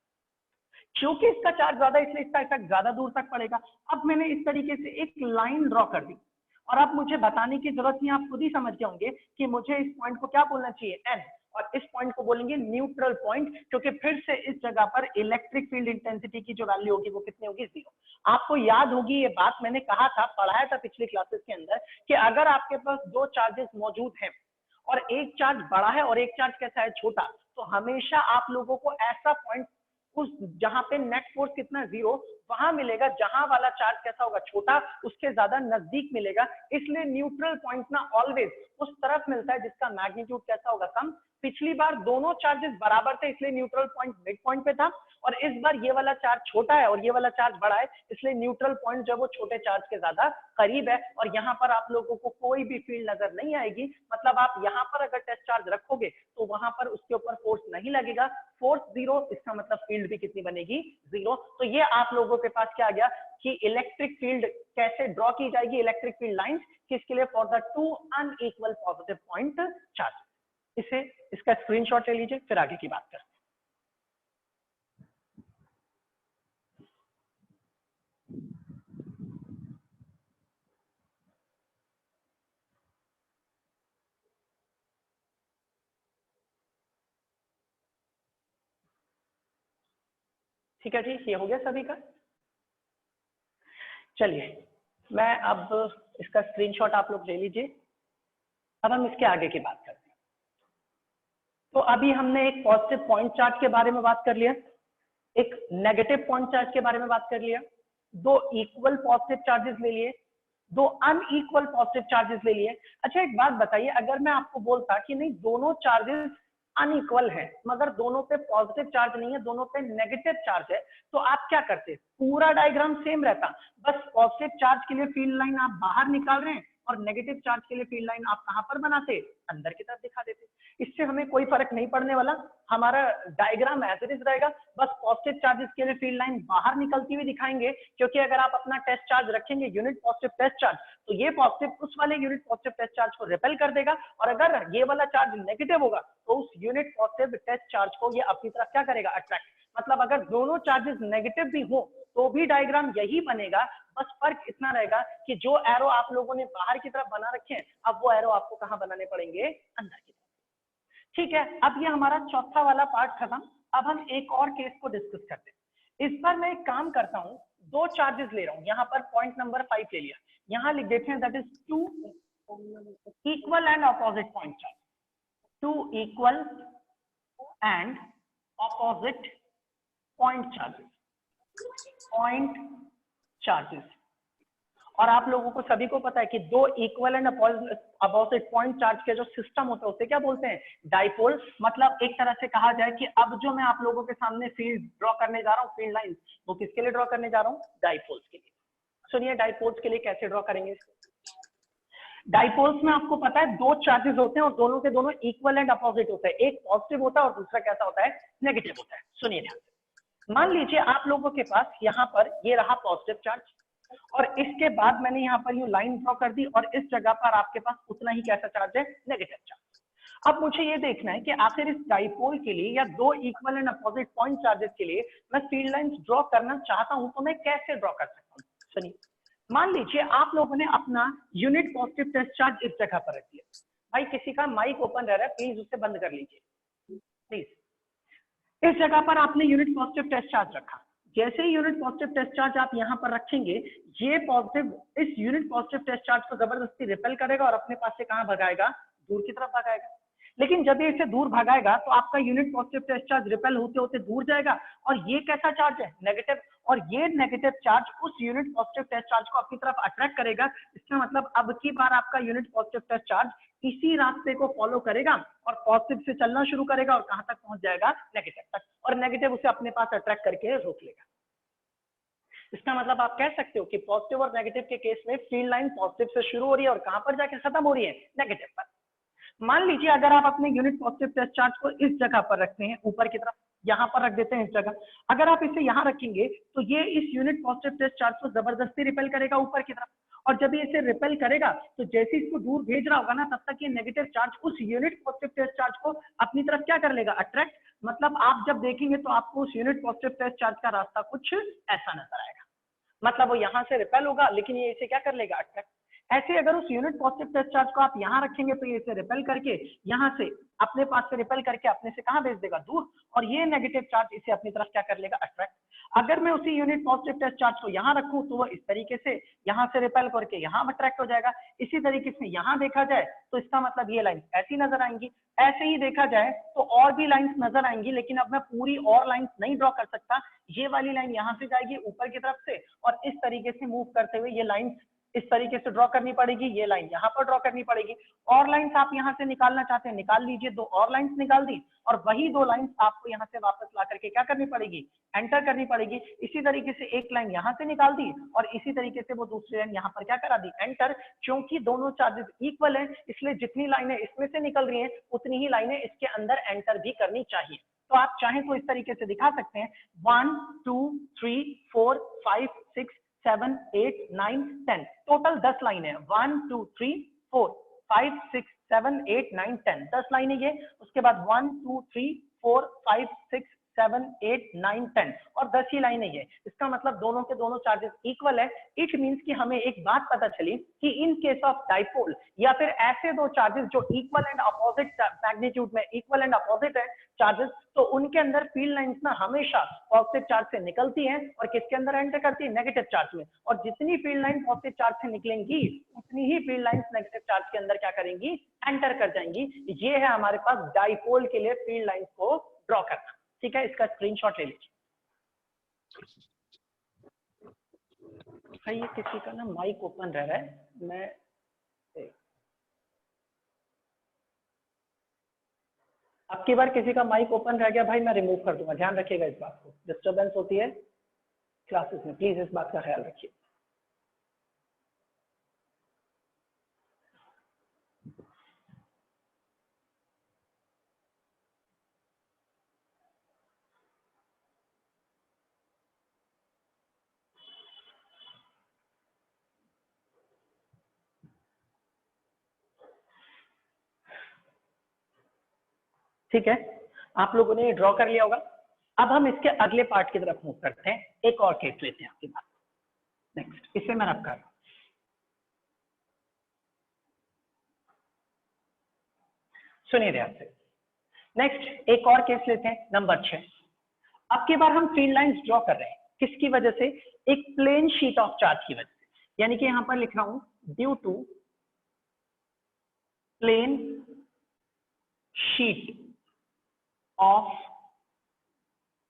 क्योंकि इसका चार्ज ज्यादा इसलिए इसका इफेक्ट ज्यादा दूर तक पड़ेगा। अब मैंने इस तरीके से एक लाइन ड्रॉ कर दी और अब मुझे बताने की जरूरत नहीं, आप खुद ही समझ गए होंगे कि मुझे इस पॉइंट को क्या बोलना चाहिए, एन, और इस पॉइंट को बोलेंगे न्यूट्रल पॉइंट, क्योंकि फिर से इस जगह पर इलेक्ट्रिक फील्ड इंटेंसिटी की जो वैल्यू होगी वो कितनी होगी, 0। आपको याद होगी ये बात मैंने कहा था, पढ़ाया था पिछली क्लासेस के अंदर कि अगर आपके पास दो चार्जेस मौजूद हैं और एक चार्ज बड़ा है और एक चार्ज कैसा है, छोटा, तो हमेशा आप लोगों को ऐसा पॉइंट उस जहां पे नेट फोर्स कितना 0 वहां मिलेगा जहां वाला चार्ज कैसा होगा, छोटा, उसके ज्यादा नजदीक मिलेगा। इसलिए न्यूट्रल पॉइंट ना ऑलवेज उस तरफ मिलता है जिसका मैग्नीट्यूड कैसा होगा, कम। पिछली बार दोनों चार्जेस बराबर थे इसलिए न्यूट्रल पॉइंट मिड पॉइंट पे था, और इस बार ये वाला चार्ज छोटा है और ये वाला चार्ज बड़ा है इसलिए न्यूट्रल पॉइंट जो है वो छोटे चार्ज के ज्यादा करीब है। और यहाँ पर आप लोगों को कोई भी फील्ड नजर नहीं आएगी, मतलब आप यहाँ पर अगर टेस्ट चार्ज रखोगे तो वहां पर उसके ऊपर फोर्स नहीं लगेगा, फोर्स 0, इसका मतलब फील्ड भी कितनी बनेगी, 0। तो ये आप लोगों के पास क्या आ गया कि इलेक्ट्रिक फील्ड कैसे ड्रॉ की जाएगी, इलेक्ट्रिक फील्ड लाइंस किसके लिए, for the two unequal positive point charge. इसे इसका स्क्रीनशॉट ले लीजिए, फिर आगे की बात करते हैं। ठीक है जी, ये हो गया सभी का। चलिए मैं अब इसका स्क्रीनशॉट आप लोग ले लीजिए। अब हम इसके आगे की बात करते हैं। तो अभी हमने एक पॉजिटिव पॉइंट चार्ज के बारे में बात कर लिया, एक नेगेटिव पॉइंट चार्ज के बारे में बात कर लिया, दो इक्वल पॉजिटिव चार्जेस ले लिए, दो अनइक्वल पॉजिटिव चार्जेस ले लिए। अच्छा एक बात बताइए, अगर मैं आपको बोलता कि नहीं दोनों चार्जेस अनइक्वल है मगर दोनों पे पॉजिटिव चार्ज नहीं है, दोनों पे नेगेटिव चार्ज है, तो आप क्या करते? पूरा डायग्राम सेम रहता, बस पॉजिटिव चार्ज के लिए फील्ड लाइन आप बाहर निकाल रहे हैं और नेगेटिव चार्ज के लिए फील्ड लाइन आप कहां पर बनाते, अंदर की तरफ दिखा देते। इससे हमें कोई फर्क नहीं पड़ने वाला, हमारा डायग्राम एज इट इज रहेगा, बस पॉजिटिव चार्जेस के लिए फील्ड लाइन बाहर निकलती हुई दिखाएंगे, क्योंकि अगर आप अपना टेस्ट चार्ज रखेंगे यूनिट पॉजिटिव टेस्ट चार्ज, तो ये पॉजिटिव उस वाले यूनिट पॉजिटिव टेस्ट चार्ज को रिपेल कर देगा, और अगर ये वाला चार्ज नेगेटिव होगा तो उस यूनिट पॉजिटिव टेस्ट चार्ज को ये अपनी तरफ क्या करेगा, अट्रैक्ट। मतलब अगर दोनों चार्जेस नेगेटिव भी हो तो भी डायग्राम यही बनेगा, बस फर्क इतना रहेगा कि जो एरो आप लोगों ने बाहर की तरफ बना रखे हैं अब वो एरो आपको कहां बनाने पड़ेंगे, अंदर की तरफ। ठीक है, अब ये हमारा चौथा वाला पार्ट खत्म। अब हम एक और केस को डिस्कस करते हैं। इस बार मैं एक काम करता हूं, दो चार्जेस ले रहा हूं, यहाँ पर पॉइंट नंबर 5 ले लिया, यहाँ लिख देते हैं that is two equal and opposite point charge, two equal and opposite point charges. और आप लोगों को सभी को पता है कि दो equal and opposite point charge के जो सिस्टम होता है उसे क्या बोलते हैं, डाइपोल। मतलब एक तरह से कहा जाए कि अब जो मैं आप लोगों के सामने फील्ड ड्रॉ करने जा रहा हूँ, फील्ड लाइन, वो किसके लिए ड्रॉ करने जा रहा हूँ, डाइपोल्स के लिए। सुनिए डाइपोल्स के लिए कैसे ड्रॉ करेंगे। डाइपोल्स में आपको पता है दो चार्जेस होते हैं और दोनों के दोनों इक्वल एंड अपोजिट होते हैं, एक पॉजिटिव होता है और दूसरा कैसा होता है, नेगेटिव होता है। सुनिए ध्यान से, मान लीजिए आप लोगों के पास यहाँ पर ये रहा पॉजिटिव चार्ज और इसके बाद मैंने यहाँ पर यूं लाइन ड्रॉ कर दी और इस जगह पर आपके पास उतना ही कैसा चार्ज है, नेगेटिव चार्ज। अब मुझे ये देखना है कि आखिर इस डाइपोल के लिए या दो equal and opposite point charges के लिए मैं फील्ड लाइंस ड्रॉ करना चाहता हूं, तो मैं कैसे ड्रॉ कर सकता हूँ। सुनिए, मान लीजिए आप लोगों ने अपना यूनिट पॉजिटिव टेस्ट चार्ज इस जगह पर रख दिया। भाई किसी का माइक ओपन रह रहा है, प्लीज उसे बंद कर लीजिए प्लीज। इस जगह पर आपने यूनिट पॉजिटिव टेस्ट चार्ज रखा। जैसे ही यूनिट पॉजिटिव टेस्ट चार्ज आप यहाँ पर रखेंगे, ये पॉजिटिव इस यूनिट पॉजिटिव टेस्ट चार्ज को जबरदस्ती रिपेल करेगा और अपने पास से कहाँ भगाएगा, दूर की तरफ भगाएगा। लेकिन जब ये इसे दूर भगाएगा तो आपका unit positive test charge repel होते होते दूर जाएगा, और ये कैसा चार्ज है, नेगेटिव, और ये नेगेटिव चार्ज उस यूनिट पॉजिटिव टेस्ट चार्ज को अपनी तरफ अट्रैक्ट करेगा। इसका मतलब अब की बार आपका यूनिट पॉजिटिव टेस्ट चार्ज इसी रास्ते को फॉलो करेगा और पॉजिटिव से चलना शुरू करेगा और कहां तक पहुंच जाएगा, नेगेटिव तक, और नेगेटिव उसे अपने पास अट्रैक्ट करके रोक लेगा। इसका मतलब आप कह सकते हो कि पॉजिटिव और नेगेटिव के केस में फील्ड लाइन पॉजिटिव से शुरू हो रही है और कहां पर जाके खत्म हो रही है, नेगेटिव पर। मान लीजिए अगर आप अपने यूनिट पॉजिटिव टेस्ट चार्ज को इस जगह पर रखते हैं, ऊपर की तरफ यहां पर रख देते हैं इस जगह, अगर आप इसे यहां रखेंगे तो ये इस यूनिट पॉजिटिव टेस्ट चार्ज को जबरदस्ती रिपेल करेगा ऊपर की तरफ, और जब ये इसे रिपेल करेगा तो जैसे इसको दूर भेज रहा होगा ना, तब तक ये नेगेटिव चार्ज उस यूनिट पॉजिटिव टेस्ट चार्ज को अपनी तरफ क्या कर लेगा, अट्रैक्ट। मतलब आप जब देखेंगे तो आपको उस यूनिट पॉजिटिव टेस्ट चार्ज का रास्ता कुछ ऐसा नजर आएगा। मतलब वो यहां से रिपेल होगा लेकिन ये इसे क्या कर लेगा, अट्रैक्ट। ऐसे अगर उस यूनिट पॉजिटिव टेस्ट चार्ज को आप यहां रखेंगे तो ये इसे रिपेल करके यहां से अपने पास से रिपेल करके अपने से कहां भेज देगा, दूर, और ये नेगेटिव चार्ज इसे अपनी तरफ क्या कर लेगा, अट्रैक्ट। अगर मैं उसी यूनिट पॉजिटिव टेस्ट चार्ज को यहां रखूं तो वो इस तरीके से यहां से रिपेल करके यहां अट्रैक्ट हो जाएगा। इसी तरीके से यहां देखा जाए तो इसका मतलब ये लाइन ऐसी नजर आएंगी। ऐसे ही देखा जाए तो और भी लाइंस नजर आएंगी, लेकिन अब मैं पूरी और लाइंस नहीं ड्रॉ कर सकता। ये वाली लाइन यहां से जाएगी ऊपर की तरफ से और इस तरीके से मूव करते हुए ये लाइन इस तरीके से ड्रॉ करनी पड़ेगी, ये लाइन यहाँ पर ड्रॉ करनी पड़ेगी। और लाइंस आप यहाँ से निकालना चाहते हैं निकाल लीजिए, दो और लाइंस निकाल दी, और वही दो लाइंस आपको यहाँ से वापस ला करके क्या करनी पड़ेगी, एंटर करनी पड़ेगी। इसी तरीके से एक लाइन यहाँ से निकाल दी और इसी तरीके से वो दूसरी लाइन यहाँ पर क्या करा दी, एंटर। क्योंकि दोनों चार्जेस इक्वल है इसलिए जितनी लाइनें इसमें से निकल रही हैं उतनी ही लाइनें इसके अंदर एंटर भी करनी चाहिए। तो आप चाहें तो इस तरीके से दिखा सकते हैं 1 2 3 4 5 6 7 8 9 10, टोटल 10 लाइनें हैं। 1 2 3 4 5 6 7 8 9 10, 10 लाइनें ये। उसके बाद 1 2 3 4 5 6 7 8 9 10 और 10 ही लाइनें ये। इसका मतलब दोनों के दोनों चार्जेस इक्वल है। इट मींस कि हमें एक बात पता चली कि इन केस ऑफ डाइपोल या फिर ऐसे दो चार्जेस जो इक्वल एंड अपोजिट मैग्नीट्यूड में इक्वल एंड अपोजिट है चार्जेस, तो उनके अंदर फील्ड लाइंस ना हमेशा पॉजिटिव चार्ज से निकलती हैं और किसके अंदर एंटर करती है, नेगेटिव चार्ज में। और जितनी फील्ड लाइन पॉजिटिव चार्ज से निकलेंगी उतनी ही फील्ड लाइंस नेगेटिव चार्ज के अंदर क्या करेंगी, एंटर कर जाएंगी। ये है हमारे पास डाइपोल के लिए फील्ड लाइंस को ड्रॉ करना। ठीक है, इसका स्क्रीनशॉट ले लीजिए। भाई ये किसी का ना माइक ओपन रह रहा है, मैं अब की बार किसी का माइक ओपन रह गया भाई मैं रिमूव कर दूंगा, ध्यान रखिएगा इस बात को। डिस्टर्बेंस होती है क्लासेस में, प्लीज इस बात का ख्याल रखिए। ठीक है, आप लोगों ने ड्रॉ कर लिया होगा। अब हम इसके अगले पार्ट की तरफ मूव करते हैं। एक और केस लेते हैं आपके पास, नेक्स्ट इसे मैं रख कर सुनिए ध्यान से। नेक्स्ट एक और केस लेते हैं, नंबर 6। अब की बार हम फील्ड लाइंस ड्रॉ कर रहे हैं, किसकी वजह से, एक प्लेन शीट ऑफ चार्ज की वजह से। यानी कि यहां पर लिख रहा हूं due to plane sheet of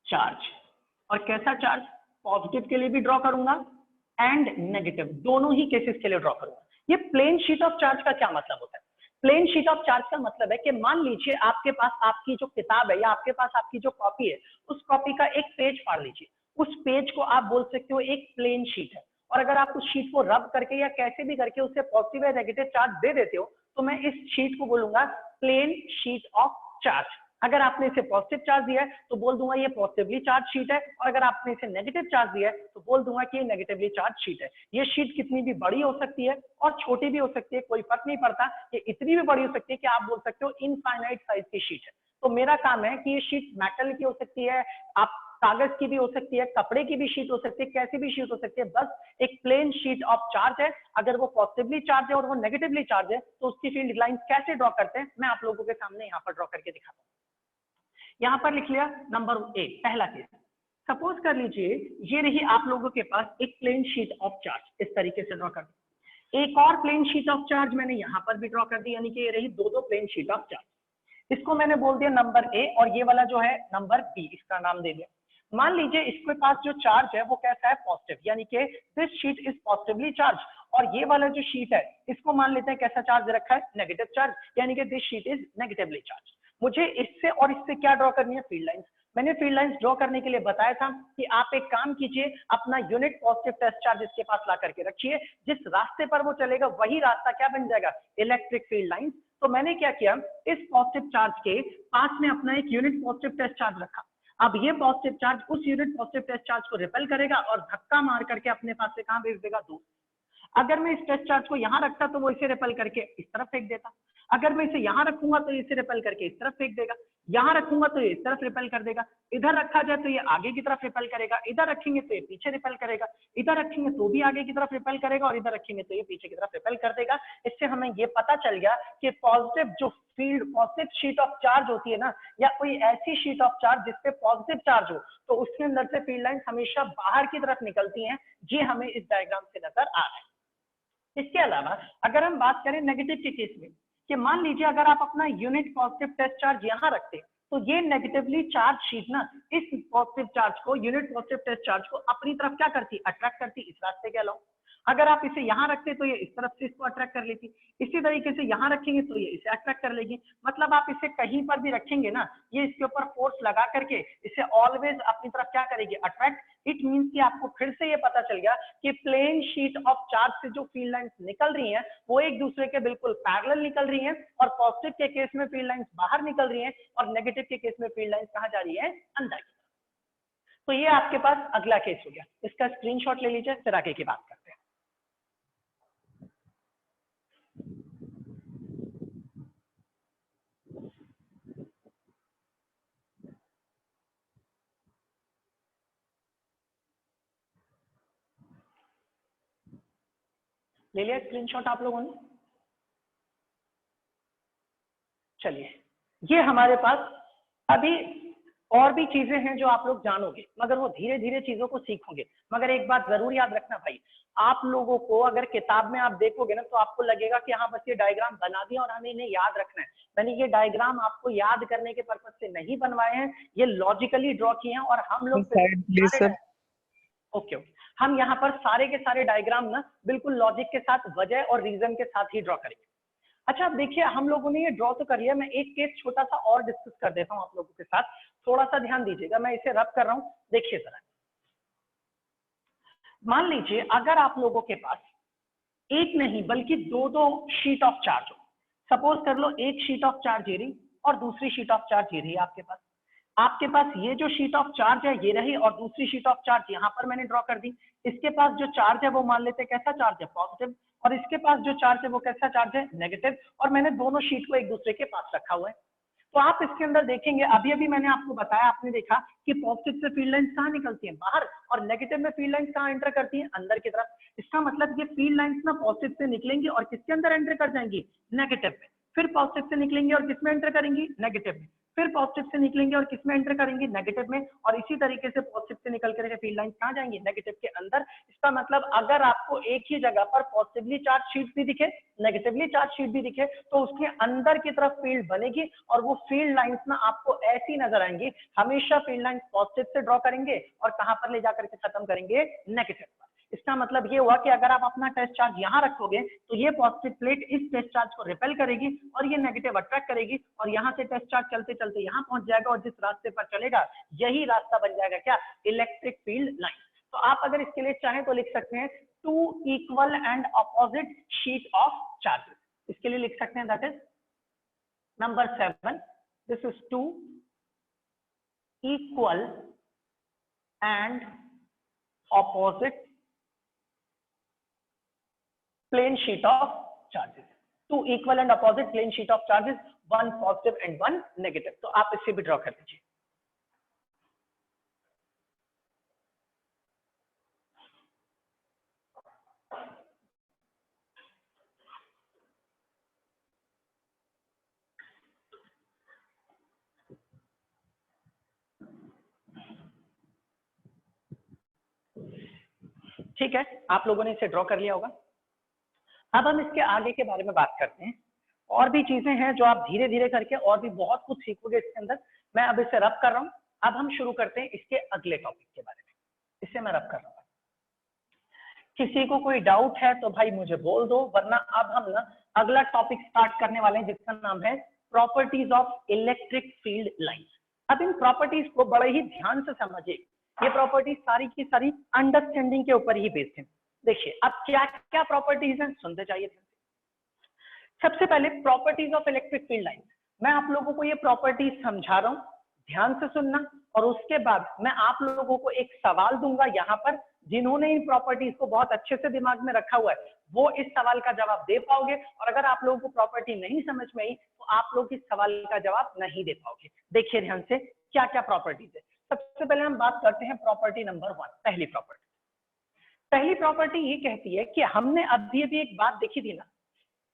charge. और कैसा चार्ज, पॉजिटिव के लिए भी ड्रॉ करूंगा एंड नेगेटिव, दोनों ही केसेस के लिए ड्रॉ करूंगा। ये प्लेन शीट ऑफ चार्ज का क्या मतलब होता है, प्लेन शीट ऑफ चार्ज का मतलब है कि मान लीजिए आपके पास आपकी जो किताब है या आपके पास आपकी जो कॉपी है, उस कॉपी का एक पेज फाड़ लीजिए। उस पेज को आप बोल सकते हो एक प्लेन शीट है, और अगर आप उस शीट को रब करके या कैसे भी करके उससे पॉजिटिव या नेगेटिव चार्ज दे देते हो तो मैं इस शीट को बोलूंगा प्लेन शीट ऑफ चार्ज। अगर आपने इसे पॉजिटिव चार्ज दिया है तो बोल दूंगा ये पॉजिटिवली चार्ज शीट है, और अगर आपने इसे नेगेटिव चार्ज दिया है तो बोल दूंगा कि ये नेगेटिवली चार्ज शीट है। ये शीट कितनी भी बड़ी हो सकती है और छोटी भी हो सकती है, कोई फर्क नहीं पड़ता। ये इतनी भी बड़ी हो सकती है कि आप बोल सकते हो इनफाइनाइट साइज की शीट है। तो मेरा काम है कि ये शीट मेटल की हो सकती है, आप कागज की भी हो सकती है, कपड़े की भी शीट हो सकती है, कैसी भी शीट हो सकती है, बस एक प्लेन शीट ऑफ चार्ज है। अगर वो पॉजिटिवली चार्ज है और वो नेगेटिवली चार्ज है तो उसकी फील्ड लाइंस कैसे ड्रॉ करते हैं मैं आप लोगों के सामने यहाँ पर ड्रॉ करके दिखाता हूँ। यहाँ पर लिख लिया नंबर 1 पहला केस। सपोज कर लीजिए ये रही आप लोगों के पास एक प्लेन शीट ऑफ चार्ज, इस तरीके से ड्रॉ कर दी। एक और प्लेन शीट ऑफ चार्ज मैंने यहाँ पर भी ड्रॉ कर दी, यानी कि ये रही दो प्लेन शीट ऑफ चार्ज। इसको मैंने बोल दिया नंबर ए और ये वाला जो है नंबर बी, इसका नाम दे दिया। मान लीजिए इसके पास जो चार्ज है वो कैसा है, पॉजिटिव, यानी कि this sheet is positively charge. और ये वाला जो शीट है इसको मान लेते हैं कैसा चार्ज रखा है, नेगेटिव चार्ज, यानी कि this sheet is negatively charge. मुझे इससे और इससे क्या ड्रॉ करनी है, फील्ड लाइंस। मैंने फील्ड लाइंस ड्रॉ करने के लिए बताया था कि आप एक काम कीजिए, अपना यूनिट पॉजिटिव टेस्ट चार्ज इसके पास ला करके रखिए, जिस रास्ते पर वो चलेगा वही रास्ता क्या बन जाएगा, इलेक्ट्रिक फील्ड लाइंस। तो मैंने क्या किया, इस पॉजिटिव चार्ज के पास में अपना एक यूनिट पॉजिटिव टेस्ट चार्ज रखा। अब ये पॉजिटिव चार्ज उस यूनिट पॉजिटिव टेस्ट चार्ज को रिपेल करेगा और धक्का मार करके अपने पास से कहां भेज देगा, दूर। अगर मैं इस टेस्ट चार्ज को यहां रखता तो वो इसे रिपेल करके इस तरफ फेंक देता। अगर मैं इसे यहां रखूंगा तो इसे रिपेल करके इस तरफ फेंक देगा। यहां रखूंगा तो ये इस तरफ रिपेल कर देगा। इधर रखा जाए तो ये आगे की तरफ रिपेल करेगा, इधर रखेंगे तो ये पीछे रिपेल करेगा, इधर रखेंगे तो भी आगे की तरफ रिपेल करेगा और इधर रखेंगे तो ये पीछे की तरफ रिपेल कर देगा। इससे हमें ये पता चल गया कि पॉजिटिव जो field positive sheet of charge होती है ना, या कोई ऐसी शीट ऑफ चार्ज जिसपे पॉजिटिव चार्ज हो, तो उसके अंदर से फील्ड लाइंस हमेशा बाहर की तरफ निकलती हैं। ये हमें इस डायग्राम से नजर आ रहा है। इसके अलावा अगर हम बात करें नेगेटिव के केस में, कि मान लीजिए अगर आप अपना यूनिट पॉजिटिव टेस्ट चार्ज यहां रखते तो ये नेगेटिवली चार्ज शीट ना इस पॉजिटिव चार्ज को, यूनिट पॉजिटिव टेस्ट चार्ज को अपनी तरफ क्या करती, अट्रैक्ट करती, इस रास्ते के अलावा। अगर आप इसे यहां रखते तो ये इस तरफ से इसको अट्रैक्ट कर लेती, इसी तरीके से यहां रखेंगे तो ये इसे अट्रैक्ट कर लेगी। मतलब आप इसे कहीं पर भी रखेंगे ना, ये इसके ऊपर फोर्स लगा करके इसे ऑलवेज अपनी तरफ क्या करेगी, अट्रैक्ट। इट मींस कि आपको फिर से ये पता चल गया कि प्लेन शीट ऑफ चार्ज से जो फील्ड लाइंस निकल रही हैं वो एक दूसरे के बिल्कुल पैरेलल निकल रही हैं, और पॉजिटिव के केस में फील्ड लाइंस बाहर निकल रही हैं और नेगेटिव के केस में फील्ड लाइंस कहां जा रही है, अंदर की तरफ। तो ये आपके पास अगला केस हो गया। इसका स्क्रीनशॉट ले लीजिए, फिर आगे की बात करते हैं। ले लिया स्क्रीनशॉट आप लोगों ने? चलिए, ये हमारे पास अभी और भी चीजें हैं जो आप लोग जानोगे, मगर वो धीरे धीरे चीजों को सीखोगे। मगर एक बात जरूर याद रखना भाई, आप लोगों को अगर किताब में आप देखोगे ना तो आपको लगेगा कि हाँ बस ये डायग्राम बना दिया और हमें इन्हें याद रखना है। मैंने ये डायग्राम आपको याद करने के पर्पज से नहीं बनवाए हैं, ये लॉजिकली ड्रॉ किए हैं। और हम लोग ओके, हम यहाँ पर सारे के सारे डायग्राम ना बिल्कुल लॉजिक के साथ, वजह और रीजन के साथ ही ड्रॉ करेंगे। अच्छा, अब देखिए हम लोगों ने ये ड्रॉ तो कर लिया, मैं एक केस छोटा सा और डिस्कस कर देता हूं आप लोगों के साथ, थोड़ा सा ध्यान दीजिएगा। मैं इसे रब कर रहा हूं, देखिए जरा। मान लीजिए अगर आप लोगों के पास एक नहीं बल्कि दो शीट ऑफ चार्ज हो। सपोज कर लो एक शीट ऑफ चार्ज ये रही और दूसरी शीट ऑफ चार्ज ये रही आपके पास ये जो शीट ऑफ चार्ज है ये रही और दूसरी शीट ऑफ चार्ज यहाँ पर मैंने ड्रॉ कर दी। इसके पास जो चार्ज है वो मान लेते हैं कैसा चार्ज है, पॉजिटिव, और इसके पास जो चार्ज है वो कैसा चार्ज है, नेगेटिव। और मैंने दोनों शीट को एक दूसरे के पास रखा हुआ है। तो आप इसके अंदर देखेंगे, अभी अभी मैंने आपको बताया, आपने देखा कि पॉजिटिव से फील्ड लाइंस कहाँ निकलती हैं, बाहर, और नेगेटिव में फील्ड लाइंस कहाँ एंटर करती हैं, अंदर की तरफ। इसका मतलब ये फील्ड लाइंस ना पॉजिटिव से निकलेंगी और किसके अंदर एंटर कर जाएंगी, नेगेटिव में। फिर पॉजिटिव से निकलेंगे और किसमें एंटर करेंगी, नेगेटिव में। फिर पॉजिटिव से निकलेंगे और किसमें एंटर करेंगे, नेगेटिव में। और इसी तरीके से पॉजिटिव से निकल करके फील्ड लाइंस कहाँ जाएंगी, नेगेटिव के अंदर। इसका मतलब अगर आपको एक ही जगह पर पॉजिटिवली चार्ज शीट भी दिखे, नेगेटिवली चार्ज शीट भी दिखे, तो उसके अंदर की तरफ फील्ड बनेगी और वो फील्ड लाइंस ना आपको ऐसी नजर आएंगी। हमेशा फील्ड लाइंस पॉजिटिव से ड्रॉ करेंगे और कहां पर ले जाकर के खत्म करेंगे, नेगेटिव पर। इसका मतलब ये हुआ कि अगर आप अपना टेस्ट चार्ज यहां रखोगे तो ये पॉजिटिव प्लेट इस टेस्ट चार्ज को रिपेल करेगी और ये नेगेटिव अट्रैक्ट करेगी, और यहां से टेस्ट चार्ज चलते चलते यहां पहुंच जाएगा और जिस रास्ते पर चलेगा यही रास्ता बन जाएगा क्या, इलेक्ट्रिक फील्ड लाइन। तो आप अगर इसके लिए चाहें तो लिख सकते हैं two equal and opposite sheet of charges. इसके लिए लिख सकते हैं that is number 7, this is two equal and opposite plane sheet of charges. Two equal and opposite plane sheet of charges, one positive and one negative. तो आप इसे भी draw कर लीजिए. ठीक है, आप लोगों ने इसे ड्रॉ कर लिया होगा. अब हम इसके आगे के बारे में बात करते हैं. और भी चीजें हैं जो आप धीरे धीरे करके और भी बहुत कुछ सीखोगे इसके अंदर. मैं अब इसे रब कर रहा हूं. अब हम शुरू करते हैं इसके अगले टॉपिक के बारे में. इसे मैं रब कर रहा हूं. किसी को कोई डाउट है तो भाई मुझे बोल दो, वरना अब हम ना अगला टॉपिक स्टार्ट करने वाले हैं जिसका नाम है properties of electric field lines. अब इन प्रॉपर्टीज को बड़े ही ध्यान से समझिए. ये प्रॉपर्टीज सारी की सारी अंडरस्टैंडिंग के ऊपर ही बेस्ड है. देखिए अब क्या क्या प्रॉपर्टीज हैं, सुनते जाइए. सबसे पहले properties of electric field lines. मैं आप लोगों को ये प्रॉपर्टीज समझा रहा हूं, ध्यान से सुनना. और उसके बाद मैं आप लोगों को एक सवाल दूंगा यहाँ पर. जिन्होंने इन प्रॉपर्टीज को बहुत अच्छे से दिमाग में रखा हुआ है वो इस सवाल का जवाब दे पाओगे. और अगर आप लोगों को प्रॉपर्टी नहीं समझ में आई तो आप लोग इस सवाल का जवाब नहीं दे पाओगे. देखिए ध्यान से क्या क्या प्रॉपर्टीज है. सबसे पहले हम बात करते हैं प्रॉपर्टी नंबर 1. पहली प्रॉपर्टी ये कहती है कि हमने अभी अभी एक बात देखी थी ना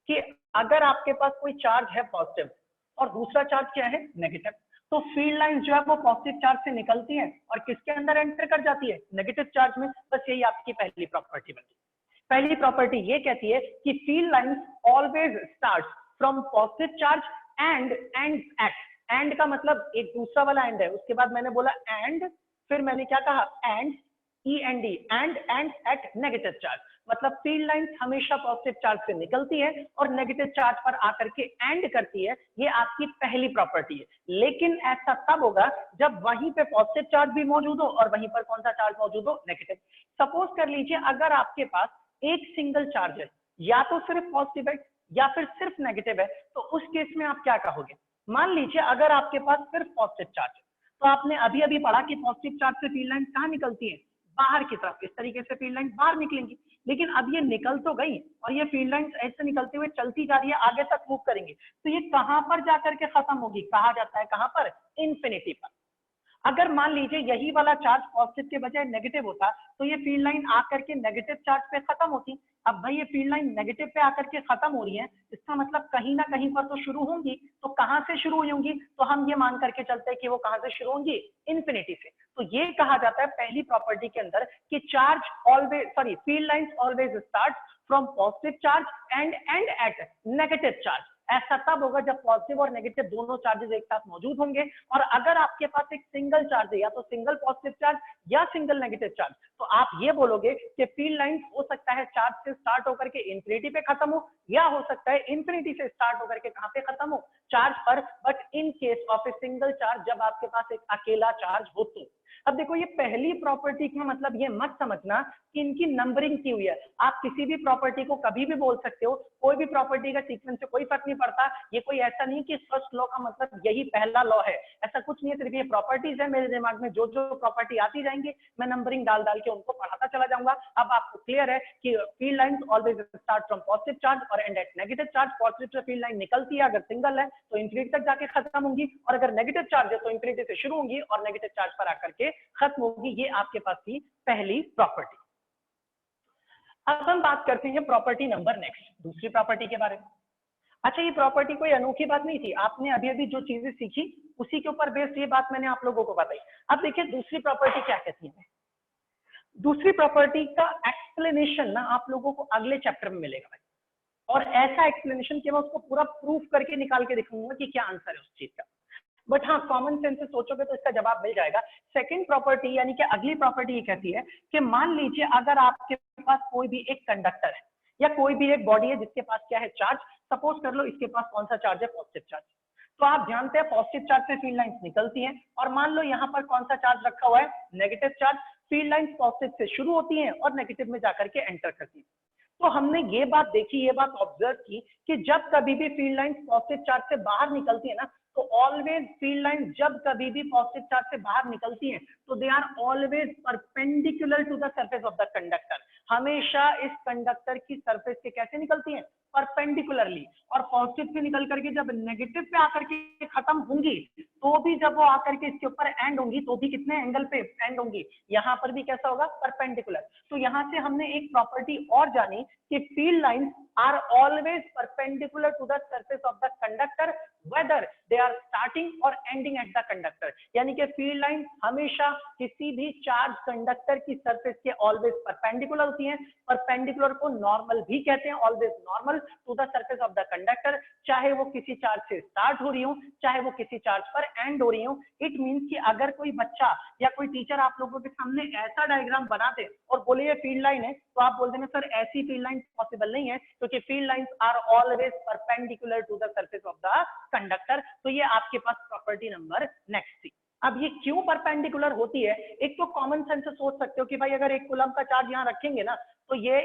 कि अगर आपके पास कोई चार्ज है पॉजिटिव और दूसरा चार्ज क्या है नेगेटिव, तो फील्ड लाइन जो है वो पॉजिटिव चार्ज से निकलती है और किसके अंदर एंटर कर जाती है, नेगेटिव चार्ज में. बस यही आपकी पहली प्रॉपर्टी बनती है. पहली प्रॉपर्टी ये कहती है कि field lines always start from positive charge end at. End का मतलब एक दूसरा वाला एंड है. उसके बाद मैंने बोला एंड, फिर मैंने क्या कहा end, END, end at negative charge. मतलब फील्ड लाइंस हमेशा पॉजिटिव चार्ज से निकलती है और नेगेटिव चार्ज पर आकर के एंड करती है. ये आपकी पहली प्रॉपर्टी है. लेकिन ऐसा तब होगा जब वहीं पे पॉजिटिव चार्ज भी मौजूद हो और वहीं पर कौन सा चार्ज मौजूद हो, नेगेटिव. सपोज कर लीजिए अगर आपके पास एक सिंगल चार्ज है, या तो सिर्फ पॉजिटिव है या फिर सिर्फ नेगेटिव है, तो उस केस में आप क्या कहोगे. मान लीजिए अगर आपके पास सिर्फ पॉजिटिव चार्ज है तो आपने अभी अभी पढ़ा कि पॉजिटिव चार्ज से फील्ड लाइन कहां निकलती है, बाहर की तरफ. इस तरीके से फील्ड लाइन बाहर निकलेंगी. लेकिन अब ये निकल तो गई और ये फील्ड लाइन ऐसे निकलते हुए चलती जा रही है, आगे तक मूव करेंगे. तो ये कहां पर जाकर के खत्म होगी, कहा जाता है कहां पर, इंफिनिटी पर. अगर मान लीजिए यही वाला चार्ज पॉजिटिव के बजाय नेगेटिव होता तो ये फील्ड लाइन आकर के नेगेटिव चार्ज पे खत्म होती. अब भाई ये फील्ड लाइन नेगेटिव पे आकर के खत्म हो रही है, इसका मतलब कहीं ना कहीं पर तो शुरू होंगी. तो कहां से शुरू हुई होंगी, तो हम ये मान करके चलते हैं कि वो कहां से शुरू होंगी, इंफिनिटी से. तो ये कहा जाता है पहली प्रॉपर्टी के अंदर कि charge always field lines always start from positive charge end at negative charge. ऐसा तब होगा जब पॉजिटिव और नेगेटिव दोनों चार्जेस एक साथ मौजूद होंगे. और अगर आपके पास एक सिंगल चार्ज है, या तो सिंगल पॉजिटिव चार्ज या सिंगल नेगेटिव चार्ज, तो आप ये बोलोगे कि फील्ड लाइन हो सकता है चार्ज से स्टार्ट होकर के इंफिनिटी पे खत्म हो, या हो सकता है इंफिनिटी से स्टार्ट होकर के कहां पे खत्म हो, चार्ज पर. But in case of a single charge, जब आपके पास एक अकेला चार्ज हो तो. अब देखो ये पहली प्रॉपर्टी का मतलब ये मत समझना कि इनकी नंबरिंग की हुई है. आप किसी भी प्रॉपर्टी को कभी भी बोल सकते हो, कोई भी प्रॉपर्टी का सीक्वेंस से कोई फर्क नहीं पड़ता. ये कोई ऐसा नहीं कि फर्स्ट लॉ का मतलब यही पहला लॉ है, ऐसा कुछ नहीं है. सिर्फ ये प्रॉपर्टीज है. मेरे दिमाग में जो जो प्रॉपर्टी आती जाएंगी मैं नंबरिंग डाल डाल के उनको पढ़ाता चला जाऊंगा. अब आपको क्लियर है कि field lines always start from positive charge और end at negative charge. Positive से फील्ड लाइन निकलती है, अगर सिंगल है तो इंफिनिटी तक जाके खत्म होंगी, और अगर नेगेटिव चार्ज है तो इंफिनिटी से शुरू होंगी और नेगेटिव चार्ज पर आकर के खत्म होगी. ये आपके पास थी पहली प्रॉपर्टी. अब हम बात करते हैं प्रॉपर्टी नंबर नेक्स्ट, दूसरी प्रॉपर्टी के बारे में. अच्छा, ये प्रॉपर्टी कोई अनोखी बात नहीं थी. आपने अभी अभी जो चीजें सीखी उसी के ऊपर बेस्ड ये बात मैंने आप लोगों को बताई. अब देखिए दूसरी प्रॉपर्टी क्या कहती है. दूसरी प्रॉपर्टी का एक्सप्लेनेशन ना आप लोगों को अगले चैप्टर में मिलेगा भाई. और ऐसा एक्सप्लेनेशन कि मैं उसको पूरा प्रूफ करके निकाल के दिखाऊंगा कि क्या आंसर है उस चीज का. बट हाँ, कॉमन सेंस से सोचोगे तो इसका जवाब मिल जाएगा. सेकंड प्रॉपर्टी यानी कि अगली प्रॉपर्टी ये कहती है कि मान लीजिए अगर आपके पास कोई भी एक कंडक्टर है या कोई भी एक बॉडी है जिसके पास क्या है, चार्ज. सपोज कर लो इसके पास कौन सा चार्ज है, पॉजिटिव चार्ज. तो आप जानते हैं पॉजिटिव चार्ज से फील्ड लाइंस निकलती हैं, और मान लो यहाँ पर कौन सा चार्ज रखा हुआ है, negative charge. Field lines positive से शुरू होती हैं और नेगेटिव में जाकर के एंटर करती हैं. तो हमने ये बात देखी, ये बात ऑब्जर्व की कि जब कभी भी फील्ड लाइंस पॉजिटिव चार्ज से बाहर निकलती है ना, तो ऑलवेज फील्ड लाइन जब कभी भी पॉजिटिव चार्ज से बाहर निकलती हैं तो they are always perpendicular to the surface of the conductor. हमेशा इस कंडक्टर की सरफेस से कैसे निकलती हैं? परपेंडिकुलरली। और पॉजिटिव से निकल करके जब नेगेटिव पे आकर के खत्म होंगी, तो भी जब वो आकर के इसके ऊपर एंड होंगी तो भी कितने एंगल पे एंड होंगी? यहाँ पर भी कैसा होगा? परपेंडिकुलर। तो यहाँ से हमने एक प्रॉपर्टी और जानी कि field lines are always perpendicular to the surface of the conductor whether they are starting or ending at the conductor। यानी कि फील्ड लाइन हमेशा किसी भी चार्ज कंडक्टर की सरफेस के ऑलवेज परपेंडिकुलर होती हैं। परपेंडिकुलर को नॉर्मल भी कहते हैं, always normal to the surface of the conductor, चाहे वो किसी चार्ज से स्टार्ट हो रही हो, चाहे वो किसी चार्ज पर एंड हो रही हो। इट मींस कि अगर कोई बच्चा या कोई टीचर आप लोगों के सामने ऐसा डायग्राम बना दे और बोले ये फील्ड लाइन है, तो आप बोल देंगे सर ऐसी फील्ड लाइन पॉसिबल नहीं है, क्योंकि field lines are always perpendicular to the surface of the conductor. तो ये आपके पास प्रॉपर्टी नंबर नेक्स्ट थी। अब ये क्यों परपेंडिकुलर होती है? एक तो कॉमन सेंस से सोच सकते हो कि भाई अगर एक कूलम का चार्ज यहाँ रखेंगे ना, तो ये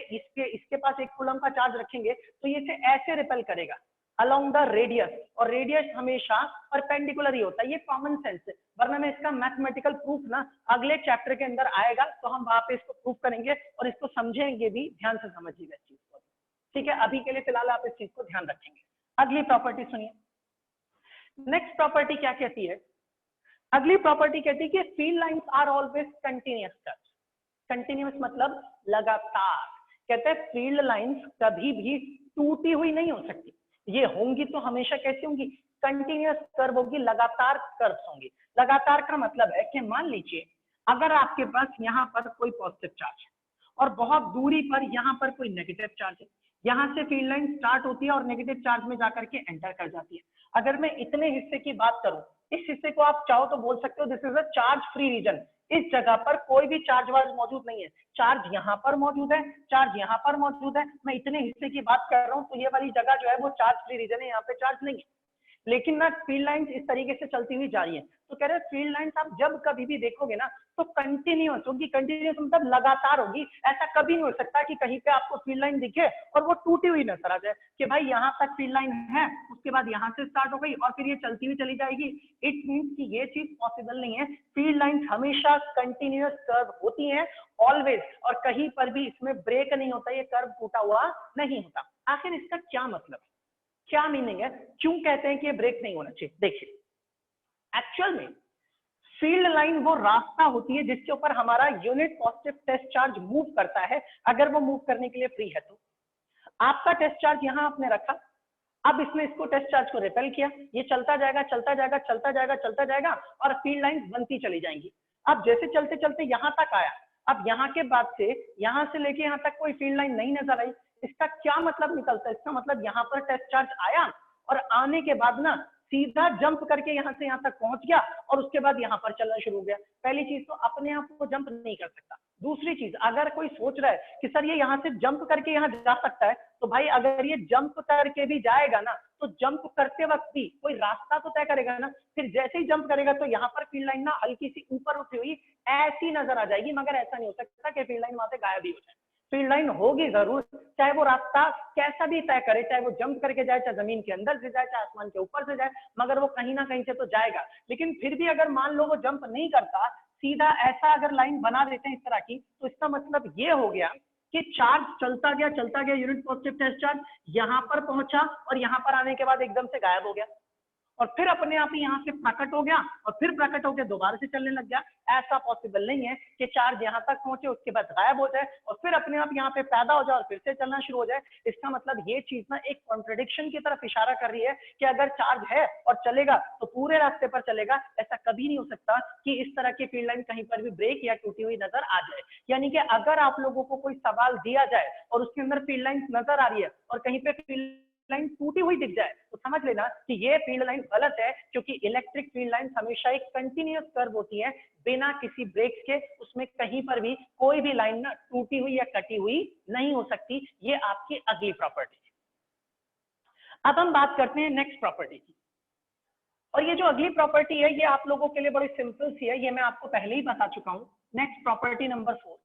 इसके पास एक कूलम का चार्ज रखेंगे तो ये इसे ऐसे रिपेल करेगा अलोंग द रेडियस, और रेडियस हमेशा परपेंडिकुलर ही होता है। ये कॉमन सेंस है, वरना मैं इसका मैथमेटिकल प्रूफ ना अगले चैप्टर के अंदर आएगा तो हम वहां पे इसको प्रूफ करेंगे और इसको समझेंगे भी। ध्यान से समझिएगा इस चीज को, ठीक है? अभी के लिए फिलहाल आप इस चीज को ध्यान रखेंगे। अगली प्रॉपर्टी सुनिए। नेक्स्ट प्रॉपर्टी क्या कहती है? अगली प्रॉपर्टी कहती है कि field lines are always continuous charge. Continuous मतलब लगातार। कहते हैं फील्ड लाइंस कभी भी टूटी हुई नहीं हो सकती, ये होंगी तो हमेशा कैसी होंगी? कंटिन्यूअस कर्व होगी, लगातार कर्व्स होंगी। लगातार का मतलब है कि मान लीजिए अगर आपके पास यहाँ पर कोई पॉजिटिव चार्ज है और बहुत दूरी पर यहाँ पर कोई नेगेटिव चार्ज है, यहाँ से फील्ड लाइन स्टार्ट होती है और नेगेटिव चार्ज में जाकर के एंटर कर जाती है। अगर मैं इतने हिस्से की बात करूं, इस हिस्से को आप चाहो तो बोल सकते हो this is a charge free region. इस जगह पर कोई भी चार्ज वार्ज मौजूद नहीं है, चार्ज यहाँ पर मौजूद है, चार्ज यहाँ पर मौजूद है। मैं इतने हिस्से की बात कर रहा हूँ तो ये वाली जगह जो है वो चार्ज फ्री रीजन है, यहाँ पे चार्ज नहीं है। लेकिन ना फील्ड लाइंस इस तरीके से चलती हुई जा रही है, तो कह रहे फील्ड लाइंस आप जब कभी भी देखोगे ना तो कंटिन्यूअस होगी। कंटिन्यूअस मतलब लगातार होगी। ऐसा कभी नहीं हो सकता कि कहीं पे आपको फील्ड लाइन दिखे और वो टूटी हुई नजर आ जाए कि भाई यहाँ तक फील्ड लाइन है, उसके बाद यहाँ से स्टार्ट हो गई और फिर ये चलती हुई चली जाएगी। इट मींस कि ये चीज पॉसिबल नहीं है। फील्ड लाइंस हमेशा कंटिन्यूअस कर्व होती है ऑलवेज, और कहीं पर भी इसमें ब्रेक नहीं होता, ये कर्व टूटा हुआ नहीं होता। आखिर इसका क्या मतलब है, क्या मीनिंग है, क्यों कहते हैं कि ये ब्रेक नहीं होना चाहिए? देखिए, एक्चुअल में फील्ड लाइन वो रास्ता होती है जिसके ऊपर हमारा unit positive test charge move करता है, अगर वो मूव करने के लिए फ्री है तो। आपका टेस्ट चार्ज यहां आपने रखा, अब इसने इसको टेस्ट चार्ज को रिपेल किया, ये चलता जाएगा चलता जाएगा चलता जाएगा चलता जाएगा और फील्ड लाइन बनती चली जाएंगी। अब जैसे चलते चलते यहां तक आया, अब यहाँ के बाद से यहां से लेके यहाँ तक कोई फील्ड लाइन नहीं नजर आई। इसका क्या मतलब निकलता है? इसका मतलब यहाँ पर टेस्ट चार्ज आया और आने के बाद ना सीधा जंप करके यहाँ से यहाँ तक पहुंच गया और उसके बाद यहाँ पर चलना शुरू हो गया। पहली चीज तो अपने आप को जंप नहीं कर सकता। दूसरी चीज, अगर कोई सोच रहा है कि सर ये यहाँ से जंप करके यहाँ जा सकता है, तो भाई अगर ये जंप करके भी जाएगा ना तो जंप करते वक्त भी कोई रास्ता तो तय करेगा ना। फिर जैसे ही जंप करेगा तो यहाँ पर फील्ड लाइन ना हल्की सी ऊपर उठी हुई ऐसी नजर आ जाएगी, मगर ऐसा नहीं हो सकता कि फील्ड लाइन वहां से गायब ही हो जाए। फील्ड लाइन होगी जरूर, चाहे वो रास्ता कैसा भी तय करे, चाहे वो जंप करके जाए, चाहे जमीन के अंदर से जाए, चाहे आसमान के ऊपर से जाए, मगर वो कहीं ना कहीं से तो जाएगा। लेकिन फिर भी अगर मान लो वो जंप नहीं करता, सीधा ऐसा अगर लाइन बना देते हैं इस तरह की, तो इसका मतलब ये हो गया कि चार्ज चलता गया यूनिट पॉजिटिव टेस्ट चार्ज यहाँ पर पहुंचा और यहाँ पर आने के बाद एकदम से गायब हो गया और फिर अपने आप ही यहाँ से प्रकट हो गया और फिर प्रकट होकर दोबारा से चलने लग गया। ऐसा पॉसिबल नहीं है कि चार्ज यहाँ तक पहुंचे उसके बाद गायब हो जाए और फिर अपने आप यहाँ पे पैदा हो जाए और फिर से चलना शुरू हो जाए। इसका मतलब ये चीज ना एक कॉन्ट्रडिक्शन की तरफ इशारा कर रही है कि अगर चार्ज है और चलेगा तो पूरे रास्ते पर चलेगा। ऐसा कभी नहीं हो सकता कि इस तरह की फील्ड लाइन कहीं पर भी ब्रेक या टूटी हुई नजर आ जाए। यानी कि अगर आप लोगों को कोई सवाल दिया जाए और उसके अंदर फील्ड लाइन नजर आ रही है और कहीं पे फील्ड लाइन टूटी हुई दिख जाए, तो समझ लेना कि ये फील्ड लाइन गलत है, क्योंकि इलेक्ट्रिक फील्ड लाइन हमेशा एक कंटिन्यूअस कर्व होती है बिना किसी ब्रेक्स के। उसमें कहीं पर भी कोई भी लाइन ना टूटी हुई या कटी हुई नहीं हो सकती। ये आपकी अगली प्रॉपर्टी है। अब हम बात करते हैं नेक्स्ट प्रॉपर्टी की, और ये जो अगली प्रॉपर्टी है ये आप लोगों के लिए बड़ी सिंपल सी है, ये मैं आपको पहले ही बता चुका हूं। Next property number 4।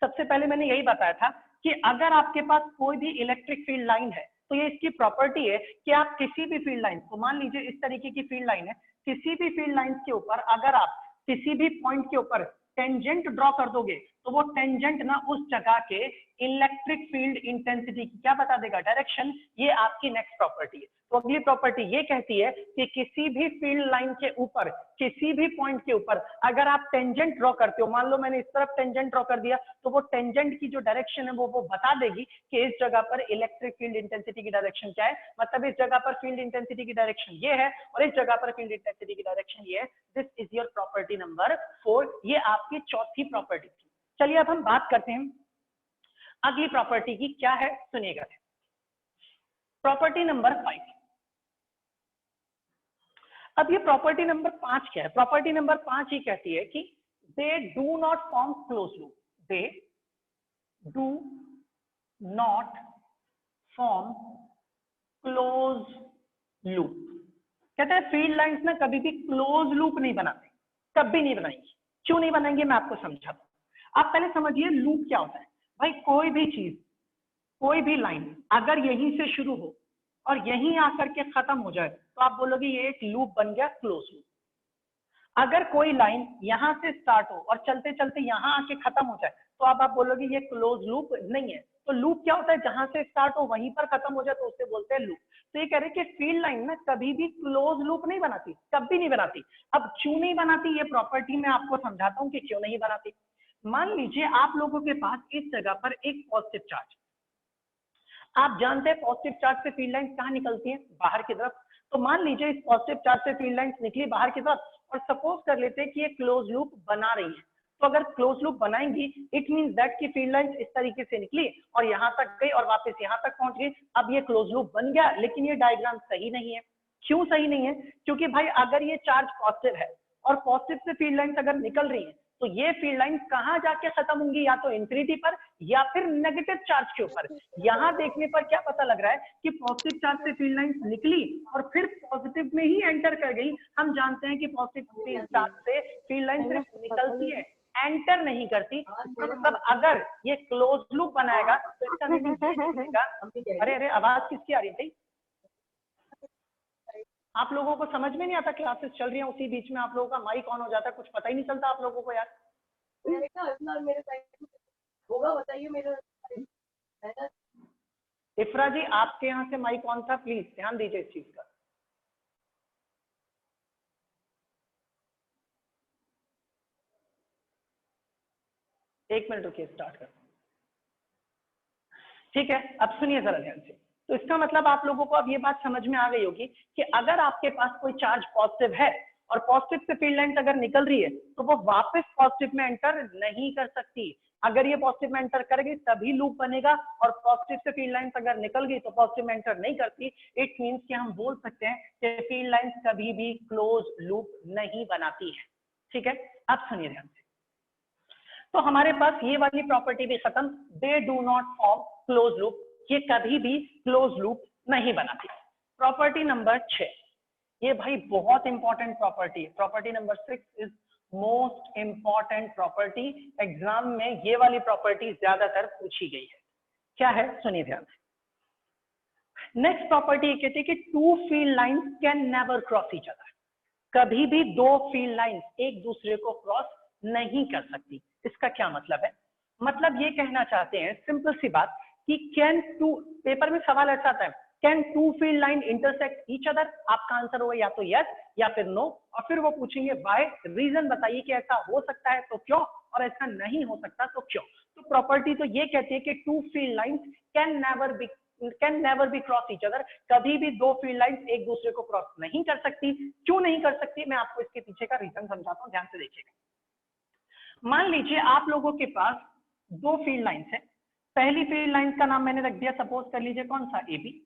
सबसे पहले मैंने यही बताया था कि अगर आपके पास कोई भी इलेक्ट्रिक फील्ड लाइन है तो ये इसकी प्रॉपर्टी है कि आप किसी भी फील्ड लाइन को, मान लीजिए इस तरीके की फील्ड लाइन है, किसी भी फील्ड लाइन के ऊपर अगर आप किसी भी पॉइंट के ऊपर टेंजेंट ड्रॉ कर दोगे तो वो टेंजेंट ना उस जगह के इलेक्ट्रिक फील्ड इंटेंसिटी की क्या बता देगा, डायरेक्शन। ये आपकी नेक्स्ट प्रॉपर्टी है। तो अगली प्रॉपर्टी ये कहती है कि किसी भी फील्ड लाइन के ऊपर, किसी भी पॉइंट के ऊपर अगर आप टेंजेंट ड्रॉ करते हो, मान लो मैंने इस तरफ टेंजेंट ड्रॉ कर दिया, तो वो टेंजेंट की जो डायरेक्शन है वो बता देगी कि इस जगह पर इलेक्ट्रिक फील्ड इंटेंसिटी की डायरेक्शन क्या है। मतलब इस जगह पर फील्ड इंटेंसिटी की डायरेक्शन ये है और इस जगह पर फील्ड इंटेंसिटी की डायरेक्शन ये है। This is your property number 4। ये आपकी चौथी प्रॉपर्टी थी। चलिए अब हम बात करते हैं अगली प्रॉपर्टी की, क्या है सुनिएगा। Property number 5। अब ये प्रॉपर्टी नंबर 5 क्या है? प्रॉपर्टी नंबर 5 ही कहती है कि they do not form close loop, they do not form close loop. कहते हैं फील्ड लाइंस ना कभी भी क्लोज लूप नहीं बनाते, कभी नहीं बनाएंगे। क्यों नहीं बनाएंगे मैं आपको समझाता हूं। आप पहले समझिए लूप क्या होता है। भाई कोई भी चीज, कोई भी लाइन अगर यहीं से शुरू हो और यहीं आकर के खत्म हो जाए तो आप बोलोगे ये एक लूप बन गया, क्लोज लूप। अगर कोई लाइन यहां से स्टार्ट हो और चलते चलते यहां आके खत्म हो जाए तो आप बोलोगे ये क्लोज लूप नहीं है। तो लूप क्या होता है? जहां से स्टार्ट हो वहीं पर खत्म हो जाए तो उससे बोलते हैं लूप। तो ये कह रहे हैं कि फील्ड लाइन ना कभी भी क्लोज लूप नहीं बनाती, कभी नहीं बनाती। अब क्यों नहीं बनाती ये प्रॉपर्टी मैं आपको समझाता हूं कि क्यों नहीं बनाती। मान लीजिए आप लोगों के पास इस जगह पर एक पॉजिटिव चार्ज, आप जानते हैं पॉजिटिव चार्ज से फील्ड लाइंस कहां निकलती हैं? बाहर की तरफ। तो मान लीजिए इस पॉजिटिव चार्ज से फील्ड लाइंस निकली बाहर की तरफ और सपोज कर लेते हैं कि ये क्लोज लूप बना रही है। तो अगर क्लोज लूप बनाएंगी इट मींस दैट कि फील्ड लाइंस इस तरीके से निकली और यहां तक गई और वापस यहां तक पहुंच गई। अब ये क्लोज लूप बन गया, लेकिन ये डायग्राम सही नहीं है। क्यों सही नहीं है? क्योंकि भाई अगर ये चार्ज पॉजिटिव है और पॉजिटिव से फील्ड लाइंस अगर निकल रही है तो ये फील्ड लाइंस कहां जाके खत्म होंगी? या तो इंफिनिटी पर या फिर नेगेटिव चार्ज के ऊपर। यहां देखने पर क्या पता लग रहा है कि पॉजिटिव चार्ज से फील्ड लाइंस निकली और फिर पॉजिटिव में ही एंटर कर गई। हम जानते हैं कि पॉजिटिव चार्ज से फील्ड लाइन सिर्फ निकलती है, एंटर नहीं करती। इसका मतलब अगर ये क्लोज लूप बनाएगा तो इसका मतलब अरे अरे आवाज किसकी आ रही थी? आप लोगों को समझ में नहीं आता, क्लासेस चल रही है उसी बीच में आप लोगों का माइक ऑन हो जाता है, कुछ पता ही नहीं चलता आप लोगों को यार। होगा बताइए मेरे। इफ्रा जी आपके यहाँ से माइक ऑन था, प्लीज ध्यान दीजिए इस चीज का। एक मिनट रुकिए, स्टार्ट कर। ठीक है, अब सुनिए जरा ध्यान से। तो इसका मतलब आप लोगों को अब ये बात समझ में आ गई होगी कि अगर आपके पास कोई चार्ज पॉजिटिव है और पॉजिटिव से फील्ड लाइंस अगर निकल रही है तो वो वापस पॉजिटिव में एंटर नहीं कर सकती। अगर ये पॉजिटिव में एंटर करेगी तभी लूप बनेगा और पॉजिटिव से फील्ड लाइंस अगर निकल गई तो पॉजिटिव में एंटर नहीं करती। इट मींस कि हम बोल सकते हैं कि फील्ड लाइंस कभी भी क्लोज लूप नहीं बनाती है। ठीक है, अब सुनिए ध्यान से। तो हमारे पास ये वाली प्रॉपर्टी भी खत्म, they do not form close loop, ये कभी भी क्लोज लूप नहीं बनाती। प्रॉपर्टी नंबर 6, ये भाई बहुत इंपॉर्टेंट प्रॉपर्टी है। Property number 6 is most important property. Exam में ये वाली प्रॉपर्टी ज्यादातर पूछी गई है। क्या है सुनिए ध्यान से। नेक्स्ट प्रॉपर्टी ये कहती है कि two field lines can never cross each other. कभी भी दो फील्ड लाइंस एक दूसरे को क्रॉस नहीं कर सकती। इसका क्या मतलब है? मतलब ये कहना चाहते हैं सिंपल सी बात कि कैन टू, पेपर में सवाल ऐसा आता है can two field line intersect each other. आपका आंसर होगा या तो यस या फिर नो, और फिर वो पूछेंगे व्हाई, रीजन बताइए कि ऐसा हो सकता है तो क्यों और ऐसा नहीं हो सकता तो क्यों। तो प्रॉपर्टी तो ये कहती है कि two field lines can never be cross each other. कभी भी दो फील्ड लाइंस एक दूसरे को क्रॉस नहीं कर सकती। क्यों नहीं कर सकती मैं आपको इसके पीछे का रीजन समझाता हूं, ध्यान से देखिएगा। मान लीजिए आप लोगों के पास दो फील्ड लाइंस है। पहली फील्ड लाइंस का नाम मैंने रख दिया, सपोज कर लीजिए कौन सा, ए बी।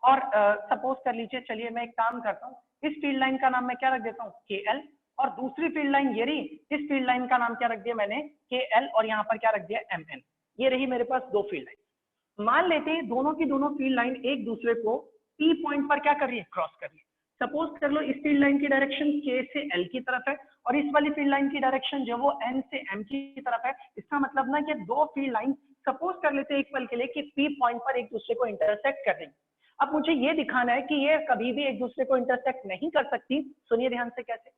और सपोज कर लीजिए, चलिए मैं एक काम करता हूँ, इस फील्ड लाइन का नाम मैं क्या रख देता हूँ, के एल। और दूसरी फील्ड लाइन ये रही, इस फील्ड लाइन का नाम क्या रख दिया मैंने, के एल, और यहाँ पर क्या रख दिया, एम एन। ये रही मेरे पास दो फील्ड लाइन। मान लेते हैं दोनों की दोनों फील्ड लाइन एक दूसरे को पी पॉइंट पर क्या कर रही है, क्रॉस कर रही है। सपोज कर लो इस फील्ड लाइन की डायरेक्शन के से एल की तरफ है और इस वाली फील्ड लाइन की डायरेक्शन जो वो एन से एम की तरफ है। इसका मतलब ना कि दो फील्ड लाइन सपोज कर लेते हैं एक पल के लिए कि पी पॉइंट पर एक दूसरे को इंटरसेक्ट कर रही है। अब मुझे ये दिखाना है कि ये कभी भी एक दूसरे को इंटरसेक्ट नहीं कर सकती। सुनिए ध्यान से कैसे।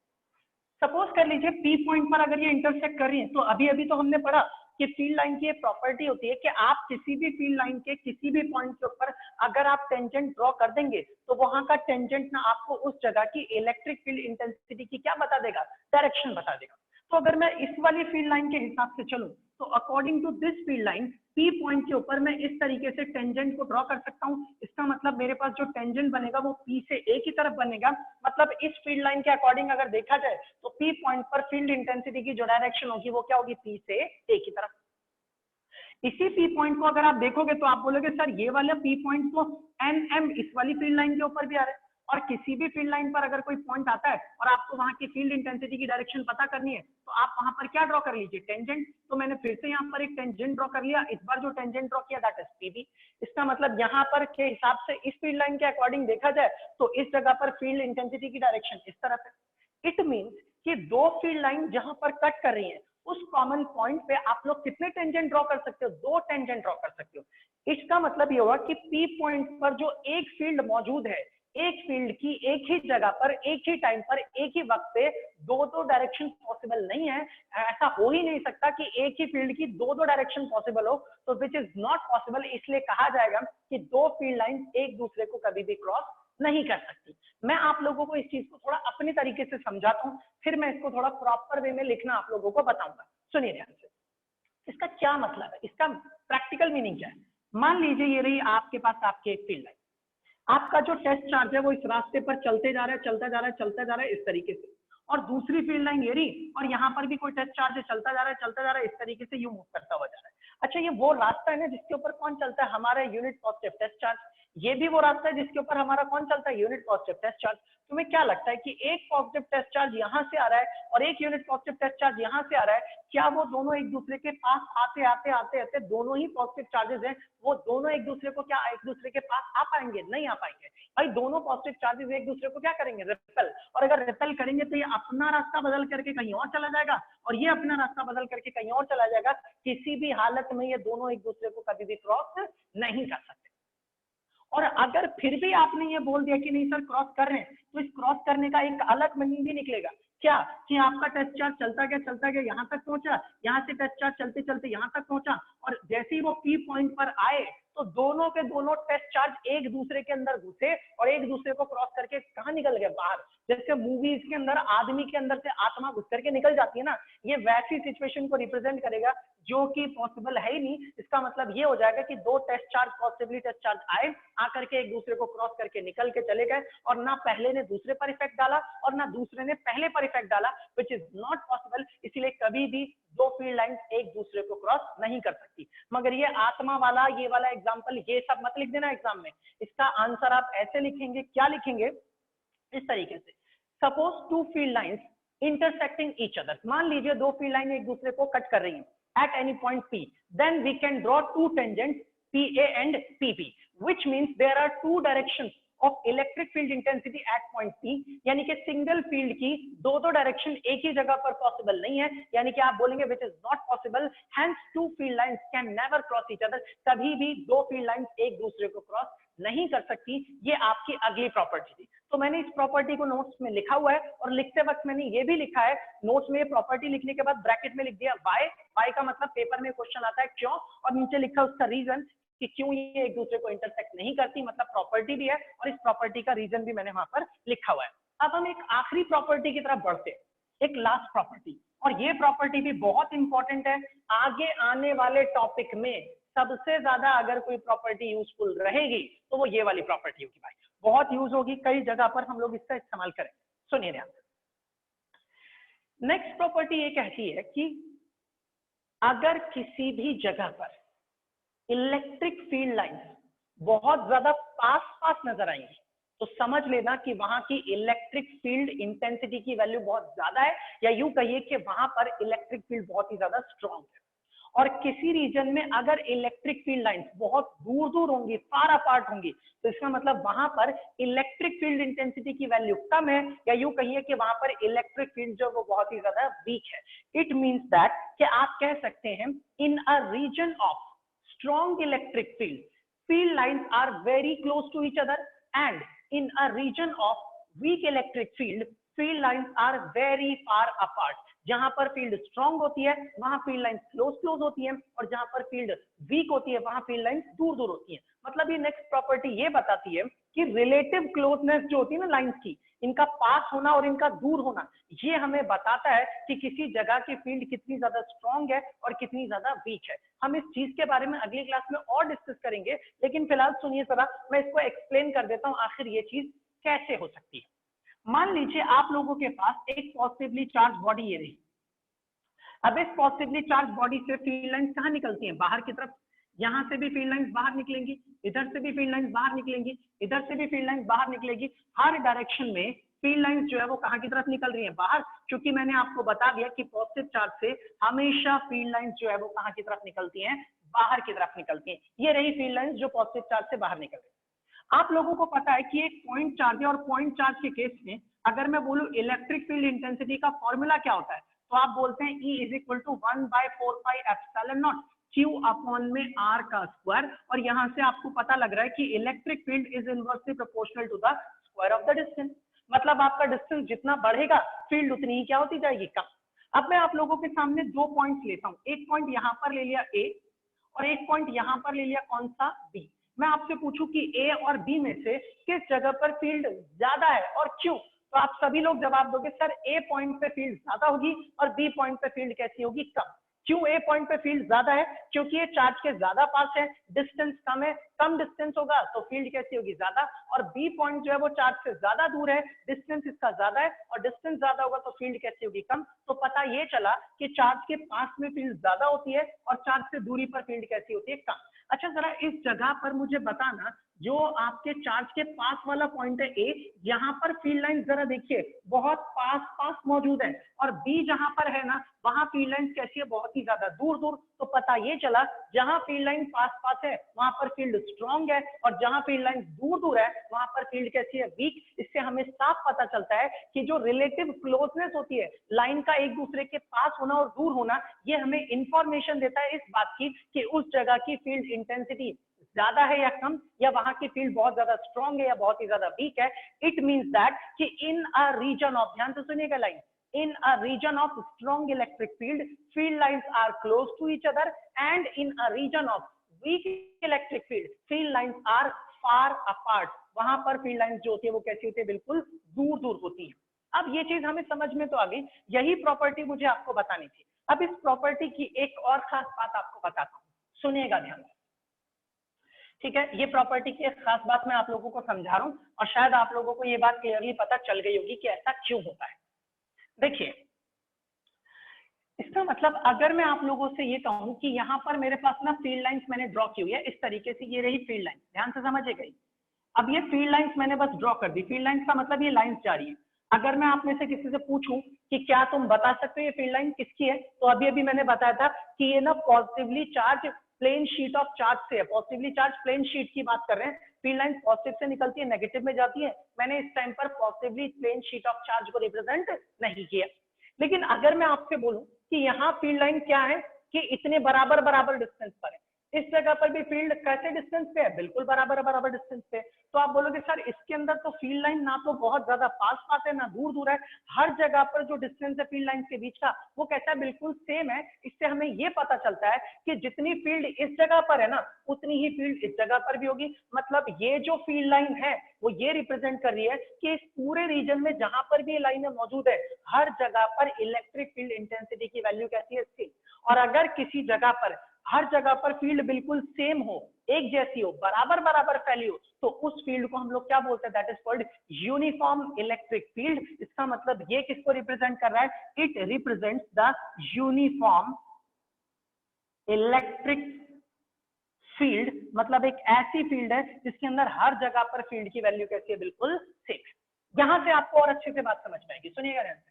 सपोज कर लीजिए पी पॉइंट पर अगर ये इंटरसेक्ट कर रही है, तो अभी अभी तो हमने पढ़ा कि फील्ड लाइन की एक प्रॉपर्टी होती है कि आप किसी भी फील्ड लाइन के किसी भी पॉइंट के ऊपर अगर आप टेंजेंट ड्रॉ कर देंगे तो वहां का टेंजेंट ना आपको उस जगह की इलेक्ट्रिक फील्ड इंटेंसिटी की क्या बता देगा, डायरेक्शन बता देगा। तो अगर मैं इस वाली फील्ड लाइन के हिसाब से चलूं तो according to this field line P point के ऊपर मैं इस तरीके से टेंजेंट को ड्रॉ कर सकता हूं। इसका मतलब मेरे पास जो टेंजेंट बनेगा वो पी से ए की तरफ बनेगा। मतलब इस फील्ड लाइन के अकॉर्डिंग अगर देखा जाए तो पी पॉइंट पर फील्ड इंटेंसिटी की जो डायरेक्शन होगी वो क्या होगी, पी से ए की तरफ। इसी पी पॉइंट को अगर आप देखोगे तो आप बोलोगे सर ये वाला पी पॉइंट तो एन एम इस वाली फील्ड लाइन के ऊपर भी आ रहा है, और किसी भी फील्ड लाइन पर अगर कोई पॉइंट आता है और आपको वहां की फील्ड इंटेंसिटी की डायरेक्शन पता करनी है तो आप वहां पर क्या ड्रॉ कर लीजिए, टेंजेंट। तो मैंने फिर से यहाँ पर एक टेंजेंट ड्रॉ कर लिया, इस बार जो टेंजेंट ड्रॉ किया दैट इज पीबी। इसका मतलब यहाँ पर के हिसाब से इस फील्ड लाइन के अकॉर्डिंग देखा जाए तो इस जगह पर फील्ड इंटेंसिटी की डायरेक्शन इस तरफ है। इट मीन्स कि दो फील्ड लाइन जहां पर कट कर रही है उस कॉमन पॉइंट पे आप लोग कितने टेंजेंट ड्रॉ कर सकते हो, दो टेंजेंट ड्रॉ कर सकते हो। इसका मतलब ये हुआ कि पी पॉइंट पर जो एक फील्ड मौजूद है, एक फील्ड की एक ही जगह पर एक ही टाइम पर एक ही वक्त पे दो दो डायरेक्शन पॉसिबल नहीं है। ऐसा हो ही नहीं सकता कि एक ही फील्ड की दो दो डायरेक्शन पॉसिबल हो, तो विच इज नॉट पॉसिबल। इसलिए कहा जाएगा कि दो फील्ड लाइन एक दूसरे को कभी भी क्रॉस नहीं कर सकती। मैं आप लोगों को इस चीज को थोड़ा अपने तरीके से समझाता हूँ, फिर मैं इसको थोड़ा प्रॉपर वे में लिखना आप लोगों को बताऊंगा। सुनिए ध्यान से, इसका क्या मतलब है, इसका प्रैक्टिकल मीनिंग क्या है। मान लीजिए ये रही आपके पास आपकी एक फील्ड लाइन, आपका जो टेस्ट चार्ज है वो इस रास्ते पर चलते जा रहा है, चलता जा रहा है, चलता जा रहा है इस तरीके से, और दूसरी फील्ड लाइन ये रही और यहाँ पर भी कोई टेस्ट चार्ज है, चलता जा रहा है, चलता जा रहा है इस तरीके से, यू मूव करता हुआ जा रहा है। अच्छा, ये वो रास्ता है ना जिसके ऊपर कौन चलता है, हमारा यूनिट पॉजिटिव टेस्ट चार्ज। ये भी वो रास्ता है जिसके ऊपर हमारा कौन चलता है, यूनिट पॉजिटिव टेस्ट चार्ज। तुम्हें क्या लगता है कि एक पॉजिटिव टेस्ट चार्ज यहाँ से आ रहा है और एक यूनिट पॉजिटिव टेस्ट चार्ज यहाँ से आ रहा है, क्या वो दोनों एक दूसरे के पास आते आते आते आते दोनों ही पॉजिटिव चार्जेस हैं, वो दोनों एक दूसरे को क्या एक दूसरे के पास आ पाएंगे, नहीं आ पाएंगे। भाई दोनों पॉजिटिव चार्जेस एक दूसरे को क्या करेंगे, रिपेल, और अगर रिपेल करेंगे तो ये अपना रास्ता बदल करके कहीं और चला जाएगा और ये अपना रास्ता बदल करके कहीं और चला जाएगा। किसी भी हालत में ये दोनों एक दूसरे को कभी भी क्रॉस नहीं कर सकते। और अगर फिर भी आपने ये बोल दिया कि नहीं सर क्रॉस कर रहे हैं, तो इस क्रॉस करने का एक अलग मीनिंग भी निकलेगा, क्या कि आपका टेस्ट चार्ज चलता गया यहाँ तक पहुंचा, यहाँ से टेस्ट चार्ज चलते चलते यहाँ तक पहुंचा, और जैसे ही वो पी पॉइंट पर आए तो दोनों के दोनों टेस्ट चार्ज एक दूसरे के अंदर घुसे और एक दूसरे को क्रॉस करके कहाँ निकल गए, बाहर। जैसे मूवीज के अंदर आदमी के अंदर से आत्मा घुस करके निकल जाती है ना, ये वैसी सिचुएशन को रिप्रेजेंट करेगा जो कि पॉसिबल है ही नहीं। इसका मतलब ये हो जाएगा कि दो test charge possibly test charge आए, आकर के एक दूसरे को क्रॉस करके निकल के चले गए, और ना पहले ने दूसरे पर इफेक्ट डाला और ना दूसरे ने पहले पर इफेक्ट डाला, विच इज नॉट पॉसिबल। इसीलिए कभी भी दो फील्ड लाइंस एक दूसरे को क्रॉस नहीं कर सकती। मगर ये आत्मा वाला, ये वाला एग्जांपल, ये सब मत लिख देना एग्जाम में। इसका आंसर आप ऐसे लिखेंगे, क्या लिखेंगे, इस तरीके से, suppose two field lines intersecting each other. मान लीजिए दो फील्ड लाइन एक दूसरे को कट कर रही हैं at any point P, then we can draw two tangents PA and PP, which means there are two directions of electric field intensity at point P। यानी कि सिंगल फील्ड की दो दो डायरेक्शन एक ही जगह पर पॉसिबल नहीं है, यानी कि आप बोलेंगे which is not possible, hence two field lines can never cross each other। कभी भी दो फील्ड लाइंस एक दूसरे को क्रॉस नहीं कर सकती। ये आपकी अगली प्रॉपर्टी थी। तो मैंने इस प्रॉपर्टी को नोट्स में लिखा हुआ है, और लिखते वक्त मैंने ये भी लिखा है नोट्स में, ये प्रॉपर्टी लिखने के बाद ब्रैकेट में लिख दिया वाई। वाई का मतलब पेपर में क्वेश्चन आता है क्यों, और नीचे लिखा उसका रीजन कि क्यों ये एक दूसरे को इंटरसेक्ट नहीं करती, मतलब प्रॉपर्टी भी है और इस प्रॉपर्टी का रीजन भी मैंने वहां पर लिखा हुआ है। अब हम एक आखिरी प्रॉपर्टी की तरफ बढ़ते हैं, एक लास्ट प्रॉपर्टी, और ये प्रॉपर्टी भी बहुत इंपॉर्टेंट है। आगे आने वाले टॉपिक में सबसे ज्यादा अगर कोई प्रॉपर्टी यूजफुल रहेगी तो वो ये वाली प्रॉपर्टी होगी भाई, बहुत यूज होगी, कई जगह पर हम लोग इसका इस्तेमाल करेंगे। सुनिए ध्यान से, नेक्स्ट प्रॉपर्टी ये कहती है कि अगर किसी भी जगह पर इलेक्ट्रिक फील्ड लाइंस बहुत ज्यादा पास पास नजर आएंगी तो समझ लेना कि वहां की इलेक्ट्रिक फील्ड इंटेंसिटी की वैल्यू बहुत ज्यादा है, या यूं कहिए कि वहां पर इलेक्ट्रिक फील्ड बहुत ही ज्यादा स्ट्रॉन्ग है। और किसी रीजन में अगर इलेक्ट्रिक फील्ड लाइंस बहुत दूर दूर होंगी, फार अपार्ट होंगी, तो इसका मतलब वहां पर इलेक्ट्रिक फील्ड इंटेंसिटी की वैल्यू कम है, या यूं कहिए कि वहां पर इलेक्ट्रिक फील्ड जो वो बहुत ही ज्यादा वीक है। इट मींस दैट कि आप कह सकते हैं in a region of strong electric field, field lines are very close to each other, and in a region of weak electric field, field lines are very far apart. जहां पर field strong होती है वहां field lines close होती है, और जहां पर फील्ड वीक होती है वहां फील्ड लाइंस दूर होती है। मतलब ये नेक्स्ट प्रॉपर्टी ये बताती है कि रिलेटिव क्लोजनेस जो होती है ना लाइंस की, इनका पास होना और इनका दूर होना, ये हमें बताता है कि किसी जगह की फील्ड कितनी ज्यादा स्ट्रांग है और कितनी ज्यादा वीक है। हम इस चीज के बारे में अगली क्लास में और डिस्कस करेंगे, लेकिन फिलहाल सुनिए जरा, मैं इसको एक्सप्लेन कर देता हूँ आखिर ये चीज कैसे हो सकती है। मान लीजिए आप लोगों के पास एक पॉजिटिवली चार्ज बॉडी ये रही। अब इस पॉजिटिवली चार्ज बॉडी से फील्ड लाइंस कहाँ निकलती हैं? बाहर की तरफ। यहां से भी फील्ड लाइंस बाहर निकलेंगी, इधर से भी फील्ड लाइंस बाहर निकलेंगी, इधर से भी फील्ड लाइंस बाहर निकलेगी। हर डायरेक्शन में फील्ड लाइंस जो है वो कहाँ की तरफ निकल रही है? बाहर। क्योंकि मैंने आपको बता दिया कि पॉजिटिव चार्ज से हमेशा फील्ड लाइंस जो है वो कहाँ की तरफ निकलती हैं? बाहर की तरफ निकलती हैं। ये रही फील्ड लाइंस जो पॉजिटिव चार्ज से बाहर निकल रही है। आप लोगों को पता है कि एक पॉइंट चार्ज है, और पॉइंट चार्ज के केस में अगर मैं बोलूं इलेक्ट्रिक फील्ड इंटेंसिटी का फॉर्मूला क्या होता है, तो आप बोलते हैं E = 1/4πε0 Q अपॉन में R का स्क्वायर। और यहां से आपको पता लग रहा है कि electric field is inversely proportional to the square of the distance. मतलब आपका डिस्टेंस जितना बढ़ेगा फील्ड उतनी ही क्या होती जाएगी? कम। अब मैं आप लोगों के सामने दो पॉइंट्स लेता हूं, एक पॉइंट यहां पर ले लिया A और एक पॉइंट यहां पर ले लिया कौन सा? B। मैं आपसे पूछूं कि A और B में से किस जगह पर फील्ड ज्यादा है और क्यों? तो आप सभी लोग जवाब दोगे सर A पॉइंट पे फील्ड ज्यादा होगी और B पॉइंट पे फील्ड कैसी होगी? कम। क्यों A पॉइंट पे फील्ड ज्यादा है? क्योंकि ये चार्ज के ज्यादा पास है, डिस्टेंस कम है, कम डिस्टेंस होगा तो फील्ड कैसी होगी? ज्यादा। और B पॉइंट जो है वो चार्ज से ज्यादा दूर है, डिस्टेंस इसका ज्यादा है, और डिस्टेंस ज्यादा होगा तो फील्ड कैसी होगी? कम। तो पता ये चला कि चार्ज के पास में फील्ड ज्यादा होती है और चार्ज से दूरी पर फील्ड कैसी होती है? कम। अच्छा जरा इस जगह पर मुझे बताना, जो आपके चार्ज के पास वाला पॉइंट है A, यहाँ पर फील्ड लाइन जरा देखिए बहुत पास मौजूद है, और B जहां पर है ना वहां फील्ड लाइन कैसी है? बहुत ही ज्यादा दूर। तो पता ये चला जहां फील्ड लाइन पास है वहां पर फील्ड स्ट्रांग है, और जहां फील्ड लाइन दूर है वहां पर फील्ड कैसी है? वीक। इससे हमें साफ पता चलता है कि जो रिलेटिव क्लोजनेस होती है लाइन का एक दूसरे के पास होना और दूर होना, ये हमें इंफॉर्मेशन देता है इस बात की कि उस जगह की फील्ड इंटेंसिटी ज्यादा है या कम, या वहां की फील्ड बहुत ज्यादा स्ट्रांग है या बहुत ही ज्यादा वीक है। इट मींस दैट कि इन अ रीजन ऑफ, ध्यान से सुनिएगा line, in a region of strong electric field lines are close to each other, and in a region of weak electric field lines are far apart। वहां पर field lines जो होती है वो कैसी होती है? बिल्कुल दूर होती है। अब ये चीज हमें समझ में तो आ गई, यही प्रॉपर्टी मुझे आपको बतानी थी। अब इस प्रॉपर्टी की एक और खास बात आपको बताता हूँ, सुनिएगा ध्यान से। ठीक है, ये प्रॉपर्टी की एक खास बात मैं आप लोगों को समझा रहा हूँ, और शायद आप लोगों को ये बात क्लियरली पता चल गई होगी कि ऐसा क्यों होता है। देखिए, इसका मतलब अगर मैं आप लोगों से ये कहूं कि यहाँ पर मेरे पास ना फील्ड लाइंस मैंने ड्रॉ की हुई है इस तरीके से, ये रही फील्ड लाइन, ध्यान से समझिएगा। अब ये फील्ड लाइंस मैंने बस ड्रॉ कर दी, फील्ड लाइंस का मतलब ये लाइंस जा रही है। अगर मैं आप में से किसी से पूछूं कि क्या तुम बता सकते हो ये फील्ड लाइन किसकी है, तो अभी मैंने बताया था कि ये ना positively charge plane sheet of charge से है। पॉजिटिवली चार्ज प्लेन शीट की बात कर रहे हैं, फील्ड लाइन पॉजिटिव से निकलती है नेगेटिव में जाती है। मैंने इस टाइम पर positively plane sheet of charge को रिप्रेजेंट नहीं किया। लेकिन अगर मैं आपसे बोलूं कि यहाँ फील्ड लाइन क्या है कि इतने बराबर डिस्टेंस पर है, इस जगह पर भी फील्ड कैसे डिस्टेंस पे है? बिल्कुल बराबर डिस्टेंस पे। तो आप बोलोगे सर इसके अंदर तो फील्ड लाइन ना तो बहुत ज्यादा पास है ना दूर है, हर जगह पर जो डिस्टेंस है फील्ड लाइन के बीच का वो कैसा है? बिल्कुल सेम है। इससे हमें ये पता चलता है कि जितनी फील्ड इस जगह पर है ना उतनी ही फील्ड इस जगह पर भी होगी। मतलब ये जो फील्ड लाइन है वो ये रिप्रेजेंट कर रही है कि इस पूरे रीजन में जहां पर भी ये लाइनें मौजूद है हर जगह पर इलेक्ट्रिक फील्ड इंटेंसिटी की वैल्यू कैसी है? सेम। और अगर किसी जगह पर हर जगह पर फील्ड बिल्कुल सेम हो, एक जैसी हो, बराबर फैली हो, तो उस फील्ड को हम लोग क्या बोलते हैं? That is called uniform electric field. इसका मतलब ये किसको रिप्रेजेंट कर रहा है? It represents the uniform electric field. मतलब एक ऐसी फील्ड है जिसके अंदर हर जगह पर फील्ड की वैल्यू कैसी है? बिल्कुल सेम। यहां से आपको और अच्छे से बात समझ में आएगी, सुनिएगा ध्यान से।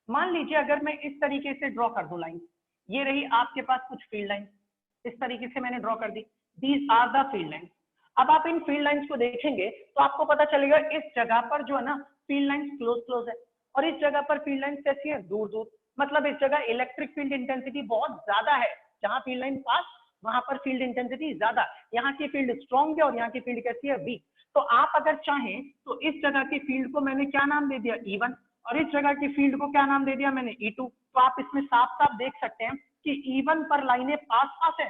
मान लीजिए अगर मैं इस तरीके से ड्रॉ कर दूं लाइन, ये रही आपके पास कुछ फील्ड लाइन, इस तरीके से मैंने ड्रॉ कर दी, these are the field lines. अब आप इन फील्ड लाइंस को देखेंगे तो आपको पता चलेगा इस जगह पर जो है ना फील्ड लाइंस क्लोज है, और इस जगह पर फील्ड लाइंस कैसी है? दूर। मतलब इस जगह इलेक्ट्रिक फील्ड इंटेंसिटी बहुत ज्यादा है, जहां फील्ड लाइन पास वहां पर फील्ड इंटेंसिटी ज्यादा, यहाँ की फील्ड स्ट्रॉन्ग है और यहाँ की फील्ड कैसी है, वीक। तो आप अगर चाहें तो इस जगह की फील्ड को मैंने क्या नाम दे दिया, E1, और इस जगह की फील्ड को क्या नाम दे दिया मैंने, E2। तो आप इसमें साफ साफ देख सकते हैं कि E1 पर लाइनें पास पास है,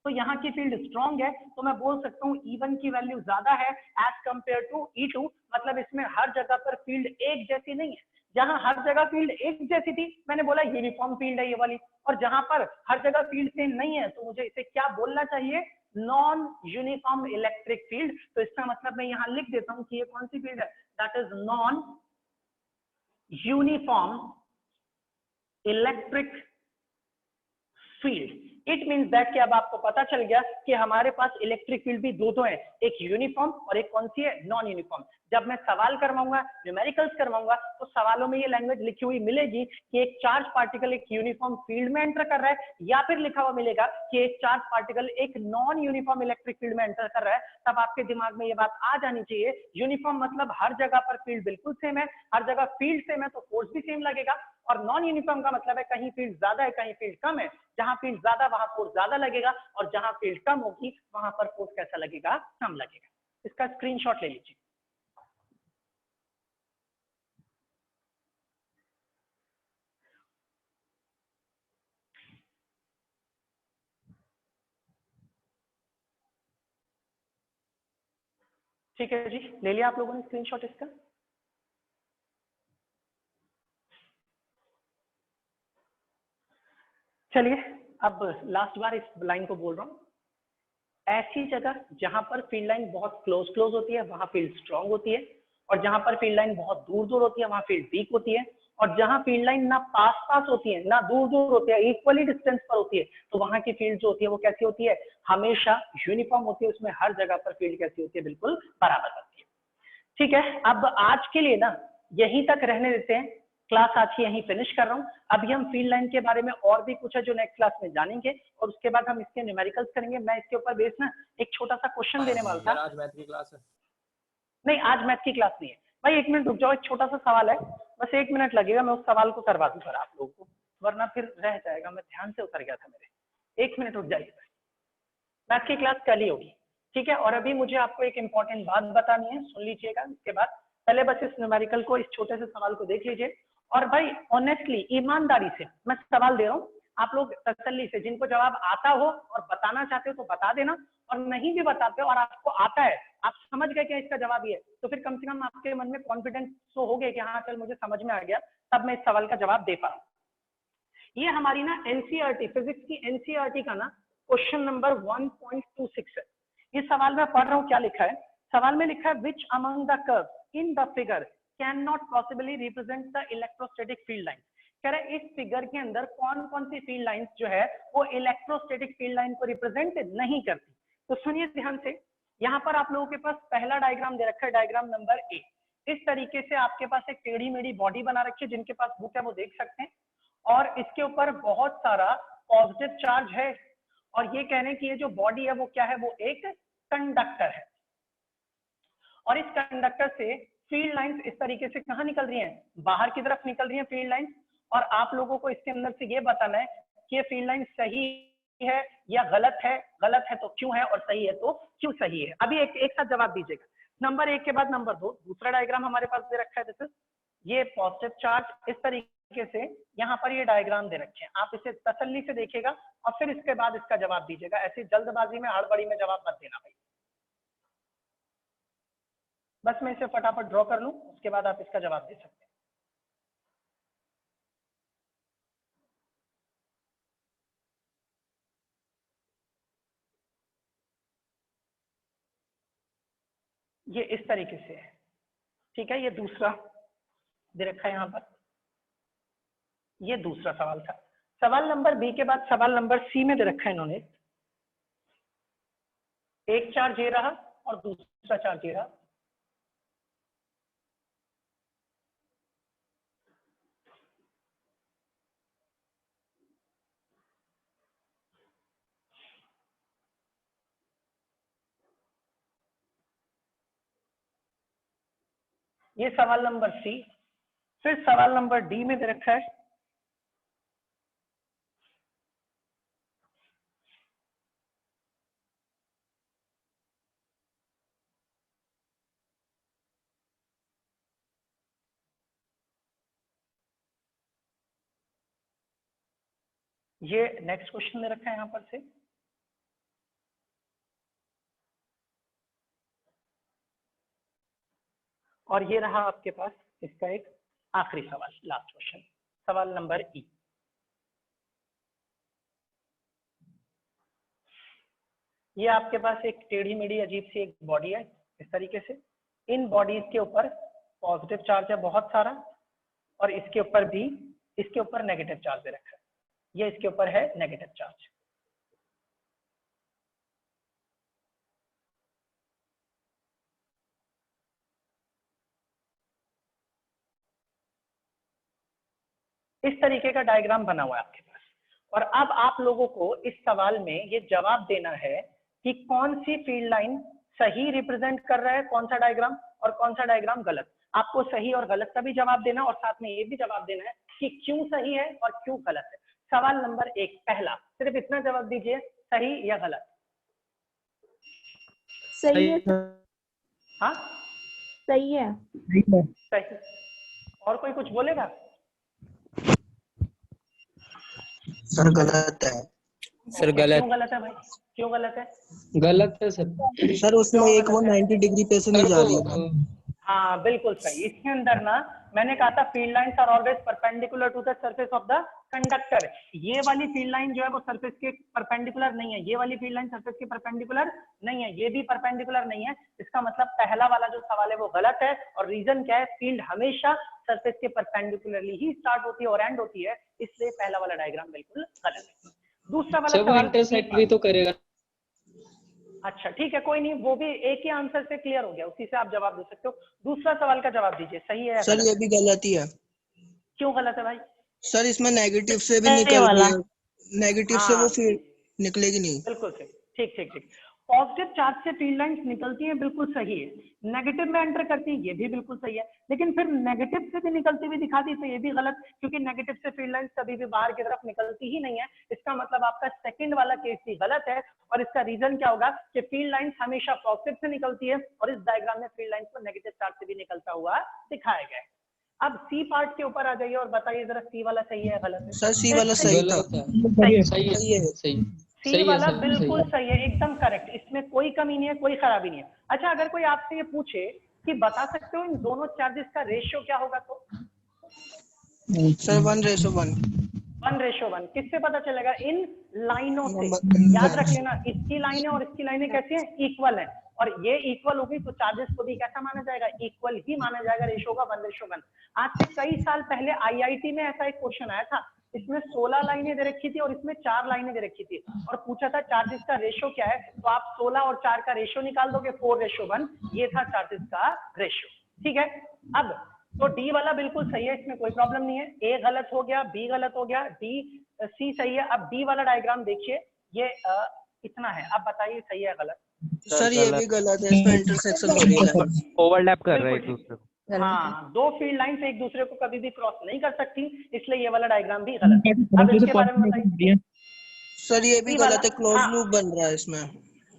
तो यहाँ की फील्ड स्ट्रॉन्ग है, तो मैं बोल सकता हूँ E1 की वैल्यू ज्यादा है एज कंपेयर टू E2। मतलब इसमें हर जगह पर फील्ड एक जैसी नहीं है, जहां हर जगह फील्ड एक जैसी थी मैंने बोला यूनिफॉर्म फील्ड है ये वाली, और जहां पर हर जगह फील्ड सेम नहीं है तो मुझे इसे क्या बोलना चाहिए, नॉन यूनिफॉर्म इलेक्ट्रिक फील्ड। तो इसका मतलब मैं यहाँ लिख देता हूँ कि ये कौन सी फील्ड है, that is non uniform electric field. It means that कि अब आपको पता चल गया कि हमारे पास इलेक्ट्रिक फील्ड भी दो है, एक यूनिफॉर्म और एक कौन सी है, नॉन यूनिफॉर्म। जब मैं सवाल करवाऊंगा, न्यूमेरिकल्स करवाऊंगा, तो सवालों में ये लैंग्वेज लिखी हुई मिलेगी कि एक चार्ज पार्टिकल एक यूनिफॉर्म फील्ड में एंटर कर रहा है, या फिर लिखा हुआ मिलेगा कि एक चार्ज पार्टिकल एक नॉन यूनिफॉर्म इलेक्ट्रिक फील्ड में एंटर कर रहा है। तब आपके दिमाग में ये बात आ जानी चाहिए, यूनिफॉर्म मतलब हर जगह पर फील्ड बिल्कुल सेम है, हर जगह फील्ड सेम है तो फोर्स भी सेम लगेगा, और नॉन यूनिफॉर्म का मतलब है कहीं फील्ड ज्यादा है कहीं फील्ड कम है, जहां फील्ड ज्यादा वहां फोर्स ज्यादा लगेगा, और जहां फील्ड कम होगी वहां पर फोर्स कैसा लगेगा, कम लगेगा। इसका स्क्रीनशॉट ले लीजिए। ठीक है जी, ले लिया आप लोगों ने स्क्रीनशॉट इसका। चलिए अब लास्ट बार इस लाइन को बोल रहा हूं, ऐसी जगह जहां पर फील्ड लाइन बहुत क्लोज क्लोज होती है वहां फील्ड स्ट्रांग होती है, और जहां पर फील्ड लाइन बहुत दूर दूर होती है वहां फील्ड वीक होती है, और जहां फील्ड लाइन ना पास पास होती है ना दूर दूर होती है, इक्वली डिस्टेंस पर होती है, तो वहां की फील्ड जो होती है वो कैसी होती है, हमेशा यूनिफॉर्म होती है, उसमें हर जगह पर फील्ड कैसी होती है, बिल्कुल बराबर होती है। ठीक है, अब आज के लिए ना यहीं तक रहने देते हैं, क्लास आज की यहीं फिनिश कर रहा हूँ। अभी हम फील्ड लाइन के बारे में और भी कुछ है जो नेक्स्ट क्लास में जानेंगे, और उसके बाद हम इसके न्यूमेरिकल्स करेंगे। मैं इसके ऊपर बेस ना एक छोटा सा क्वेश्चन देने वाला था। आज मैथ की क्लास है? नहीं, आज मैथ की क्लास नहीं है भाई, एक मिनट रुक जाओ, एक छोटा सा सवाल है, बस 1 मिनट लगेगा, मैं उस सवाल को करवा दूंगा आप लोगों को, वरना फिर रह जाएगा, मैं ध्यान से उतर गया था मेरे। 1 मिनट रुक जाइए, मैथ की क्लास कल ही होगी, ठीक है। और अभी मुझे आपको एक इंपॉर्टेंट बात बतानी है, सुन लीजिएगा, इसके बाद पहले बस इस न्यूमेरिकल को, इस छोटे से सवाल को देख लीजिए। और भाई ऑनेस्टली, ईमानदारी से मैं सवाल दे रहा हूँ, आप लोग तसल्ली से, जिनको जवाब आता हो और बताना चाहते हो तो बता देना, और नहीं भी बताते हो और आपको आता है, आप समझ गए क्या इसका जवाब ये है, तो फिर कम से कम आपके मन में कॉन्फिडेंस तो हो गया कि हाँ चल मुझे समझ में आ गया, तब मैं इस सवाल का जवाब दे पा रहा हूँ। ये हमारी ना एनसीईआरटी फिजिक्स की एनसीईआरटी का ना क्वेश्चन नंबर 1.26 है। ये सवाल मैं पढ़ रहा हूँ, क्या लिखा है सवाल में, लिखा है which among the curves in the figure can not possibly represent the electrostatic field line. कह रहा है इस फिगर के अंदर कौन कौन सी फील्ड लाइंस जो है वो इलेक्ट्रोस्टैटिक फील्ड लाइन को रिप्रेजेंट नहीं करती। तो सुनिए ध्यान से, यहाँ पर आप लोगों के पास पहला डायग्राम दे रखा है, डायग्राम नंबर ए। इस तरीके से आपके पास एक टेढ़ी मेढ़ी बॉडी बना रखी है, जिनके पास बुक है वो देख सकते हैं, और इसके ऊपर बहुत सारा पॉजिटिव चार्ज है, और ये कह रहे हैं कि ये जो बॉडी है वो क्या है, वो एक कंडक्टर है, और इस कंडक्टर से फील्ड लाइंस इस तरीके से कहाँ निकल रही हैं, बाहर की तरफ निकल रही हैं फील्ड लाइंस, और आप लोगों को इसके अंदर से ये बताना है कि ये फील्ड लाइन सही है या गलत है, गलत है तो क्यों है, और सही है तो क्यों सही है। अभी एक साथ जवाब दीजिएगा, नंबर 1 के बाद नंबर 2। दूसरा डायग्राम हमारे पास दे रखा है, दिस इज ये पॉजिटिव चार्ज, इस तरीके से यहाँ पर ये डायग्राम दे रखे हैं, आप इसे तसल्ली से देखिएगा और फिर इसके बाद इसका जवाब दीजिएगा, ऐसी जल्दबाजी में हड़बड़ी में जवाब मत देना भाई। बस मैं इसे फटाफट ड्रॉ कर लूं, उसके बाद आप इसका जवाब दे सकते हैं। ये इस तरीके से है, ठीक है। ये दूसरा दे रखा है यहाँ पर, ये दूसरा सवाल था। सवाल नंबर बी के बाद सवाल नंबर सी में दे रखा है इन्होंने, एक चार्ज ये रहा और दूसरा चार्ज ये रहा, ये सवाल नंबर सी। फिर सवाल नंबर डी में दे रखा है, ये नेक्स्ट क्वेश्चन में रखा है यहाँ पर से। और ये रहा आपके पास इसका एक आखिरी सवाल, लास्ट क्वेश्चन, सवाल नंबर ई। ये आपके पास एक टेढ़ी मेढ़ी अजीब सी एक बॉडी है इस तरीके से। इन बॉडीज के ऊपर पॉजिटिव चार्ज है बहुत सारा, और इसके ऊपर भी, इसके ऊपर नेगेटिव चार्ज दे रखा है। ये इसके ऊपर है नेगेटिव चार्ज। इस तरीके का डायग्राम बना हुआ है आपके पास। और अब आप लोगों को इस सवाल में ये जवाब देना है कि कौन सी फील्ड लाइन सही रिप्रेजेंट कर रहा है कौन सा डायग्राम, और कौन सा डायग्राम गलत। आपको सही और गलत का भी जवाब देना, और साथ में ये भी जवाब देना है कि क्यों सही है और क्यों गलत है। सवाल नंबर 1 पहला, सिर्फ इतना जवाब दीजिए, सही या गलत। सही है। हाँ सही है। सही। और कोई कुछ बोलेगा? सर गलत है। सर गलत। क्यों गलत है भाई, क्यों गलत है? गलत है सर। सर उसमें एक वो 90 डिग्री पे से नहीं जा रही है। हाँ बिल्कुल सही। इसके अंदर ना मैंने कहा था field lines are always perpendicular to the surface of the conductor. ये वाली फील्ड लाइन जो है वो सरफेस के परपेंडिकुलर नहीं है, ये वाली फील्ड लाइन सरफेस के परपेंडिकुलर नहीं है, ये भी परपेंडिकुलर नहीं है। इसका मतलब पहला वाला जो सवाल है वो गलत है। और रीजन क्या है, फील्ड हमेशा सरफेस के परपेंडिकुलरली ही स्टार्ट होती है और एंड होती है, इसलिए पहला वाला डायग्राम बिल्कुल गलत है। दूसरा वाला सर वो सवाल इंटरसेक्ट भी तो करेगा। अच्छा ठीक है, कोई नहीं, वो भी एक ही आंसर से क्लियर हो गया, उसी से आप जवाब दे सकते हो। दूसरा सवाल का जवाब दीजिए, सही है या सर गलत? ये भी गलत ही है। क्यों गलत है भाई? सर इसमें नेगेटिव से भी निकल रही है, नेगेटिव से वो हाँ फिर निकलेगी नहीं। बिल्कुल सही, ठीक ठीक ठीक। पॉजिटिव चार्ज से फील्ड लाइंस निकलती हैं, बिल्कुल सही है। नेगेटिव में एंटर करती है, ये भी बिल्कुल सही है। लेकिन फिर नेगेटिव से भी निकलती हुई दिखा दी तो ये भी गलत, क्योंकि नेगेटिव से फील्ड लाइंस कभी भी बाहर की तरफ निकलती ही नहीं है। इसका मतलब आपका सेकंड वाला केस भी गलत है। और इसका रीजन क्या होगा कि फील्ड लाइंस हमेशा पॉजिटिव से निकलती है, और इस डायग्राम में फील्ड लाइंस को नेगेटिव चार्ज से भी निकलता हुआ दिखाया गया है। अब सी पार्ट के ऊपर आ जाइए और बताइए जरा, सी वाला सही है गलत है? सर सी वाला सही था। सही है। सही सी वाला बिल्कुल सही है, एकदम करेक्ट। इसमें कोई कमी नहीं है, कोई खराबी नहीं है। अच्छा अगर कोई आपसे ये पूछे कि बता सकते हो इन दोनों चार्जेस का रेशियो क्या होगा, तो सर 1:1। 1:1 किससे पता चलेगा? इन लाइनों से। याद रख लेना, इसकी लाइनें और इसकी लाइनें कैसी हैं? इक्वल है। और ये इक्वल होगी तो चार्जेस को भी कैसा माना जाएगा? इक्वल ही माना जाएगा। रेशियो का 1:1। आज से कई साल पहले आईआईटी में ऐसा एक क्वेश्चन आया था, इसमें 16 लाइनें दे रखी थी और इसमें 4 लाइनें दे रखी थी, और पूछा था चार्जेस का रेशियो क्या है, तो आप 16 और 4 का रेशियो निकाल दोगे, 4:1। ये था चार्जेस का रेशियो। ठीक है, अब तो डी वाला बिल्कुल सही है, इसमें कोई प्रॉब्लम नहीं है। ए गलत हो गया, बी गलत हो गया, डी सी सही है। अब डी वाला डायग्राम देखिए, ये इतना है। अब बताइए सही है गलत? सर ये भी गलत है, इसमें इंटरसेक्शन हो रही है, ओवरलैप कर रहे हैं एक दूसरे को। हाँ, दो फील्ड लाइंस एक दूसरे को कभी भी क्रॉस नहीं कर सकती, इसलिए ये वाला डायग्राम भी गलत है। अब इसके बारे में बताइए। सर ये भी गलत है, क्लोज हाँ, लूप बन रहा है इसमें।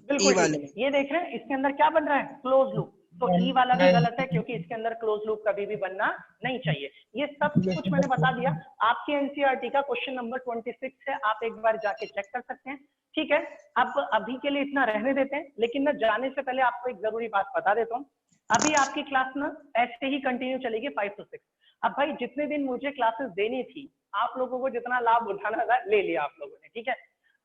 बिल्कुल वाले ठीक है। ये देख रहे हैं इसके अंदर क्या बन रहा है? Close loop. तो ई वाला भी गलत है, क्योंकि इसके अंदर क्लोज लूप कभी भी बनना नहीं चाहिए। ये सब कुछ मैंने बता दिया। आपके एनसीईआरटी का क्वेश्चन नंबर 26 है, आप एक बार जाके चेक कर सकते हैं। ठीक है, अब अभी के लिए इतना रहने देते हैं, लेकिन मैं जाने से पहले आपको एक जरूरी बात बता देता हूँ। अभी आपकी क्लास ना ऐसे ही कंटिन्यू चलेगी 5 to 6। अब भाई जितने दिन मुझे क्लासेस देनी थी, आप लोगों को जितना लाभ उठाना था ले लिया आप लोगों ने। ठीक है,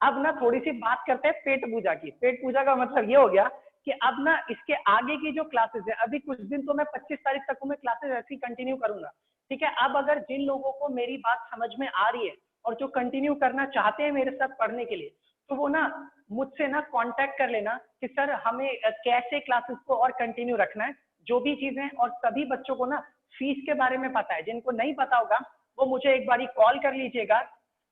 अब ना थोड़ी सी बात करते हैं पेट पूजा की। पेट पूजा का मतलब ये हो गया कि अब ना इसके आगे की जो क्लासेस है, अभी कुछ दिन तो मैं 25 तारीख तक मैं क्लासेस ऐसी कंटिन्यू करूंगा। ठीक है, अब अगर जिन लोगों को मेरी बात समझ में आ रही है और जो कंटिन्यू करना चाहते हैं मेरे साथ पढ़ने के लिए, तो वो ना मुझसे ना कांटेक्ट कर लेना कि सर हमें कैसे क्लासेस को और कंटिन्यू रखना है, जो भी चीजें। और सभी बच्चों को ना फीस के बारे में पता है, जिनको नहीं पता होगा वो मुझे एक बारी कॉल कर लीजिएगा।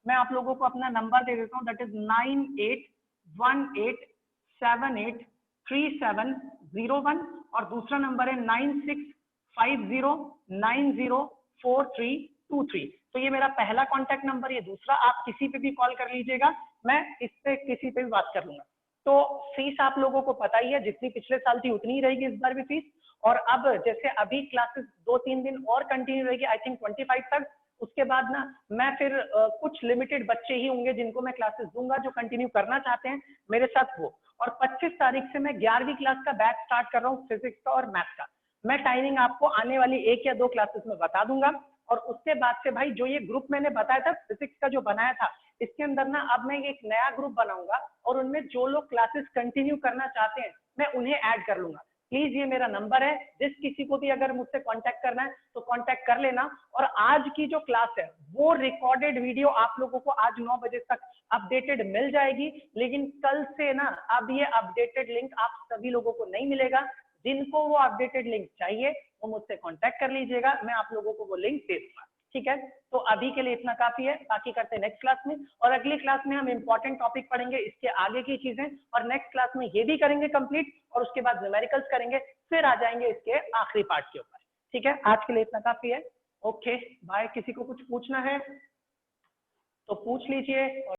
मैं आप लोगों को अपना नंबर दे देता हूँ, दैट इज 9818373701, और दूसरा नंबर है 9650904323। तो ये मेरा पहला कांटेक्ट नंबर, ये दूसरा, आप किसी पे भी कॉल कर लीजिएगा, मैं इस पे किसी पे भी बात कर लूंगा। तो फीस आप लोगों को पता ही है, जितनी पिछले साल थी उतनी ही रहेगी इस बार भी फीस। और अब जैसे अभी क्लासेस 2-3 दिन और कंटिन्यू रहेगी, आई थिंक 25 तक, उसके बाद ना मैं फिर कुछ लिमिटेड बच्चे ही होंगे जिनको मैं क्लासेस दूंगा जो कंटिन्यू करना चाहते हैं मेरे साथ वो। और 25 तारीख से मैं 11वीं क्लास का बैच स्टार्ट कर रहा हूँ फिजिक्स का और मैथ का। मैं टाइमिंग आपको आने वाली 1 या 2 क्लासेस में बता दूंगा। और उसके बाद से भाई जो ये ग्रुप मैंने बताया था फिजिक्स का जो बनाया था, इसके अंदर ना अब मैं एक नया ग्रुप बनाऊंगा और उनमें जो लोग क्लासेस कंटिन्यू करना चाहते हैं मैं उन्हें ऐड कर लूंगा। प्लीज ये मेरा नंबर है, जिस किसी को भी अगर मुझसे कांटेक्ट करना है तो कांटेक्ट कर लेना। और आज की जो क्लास है वो रिकॉर्डेड वीडियो आप लोगों को आज 9 बजे तक अपडेटेड मिल जाएगी, लेकिन कल से ना अब ये अपडेटेड लिंक आप सभी लोगों को नहीं मिलेगा। जिनको वो अपडेटेड लिंक चाहिए वो मुझसे कांटेक्ट कर लीजिएगा, मैं आप लोगों को वो लिंक दे दूंगा। ठीक है, तो अभी के लिए इतना काफी है, बाकी करते हैं नेक्स्ट क्लास में। और अगली क्लास में हम इंपॉर्टेंट टॉपिक पढ़ेंगे, इसके आगे की चीजें, और नेक्स्ट क्लास में ये भी करेंगे कंप्लीट, और उसके बाद न्यूमेरिकल्स करेंगे, फिर आ जाएंगे इसके आखिरी पार्ट के ऊपर। ठीक है, आज के लिए इतना काफी है। Okay bye. किसी को कुछ पूछना है तो पूछ लीजिए।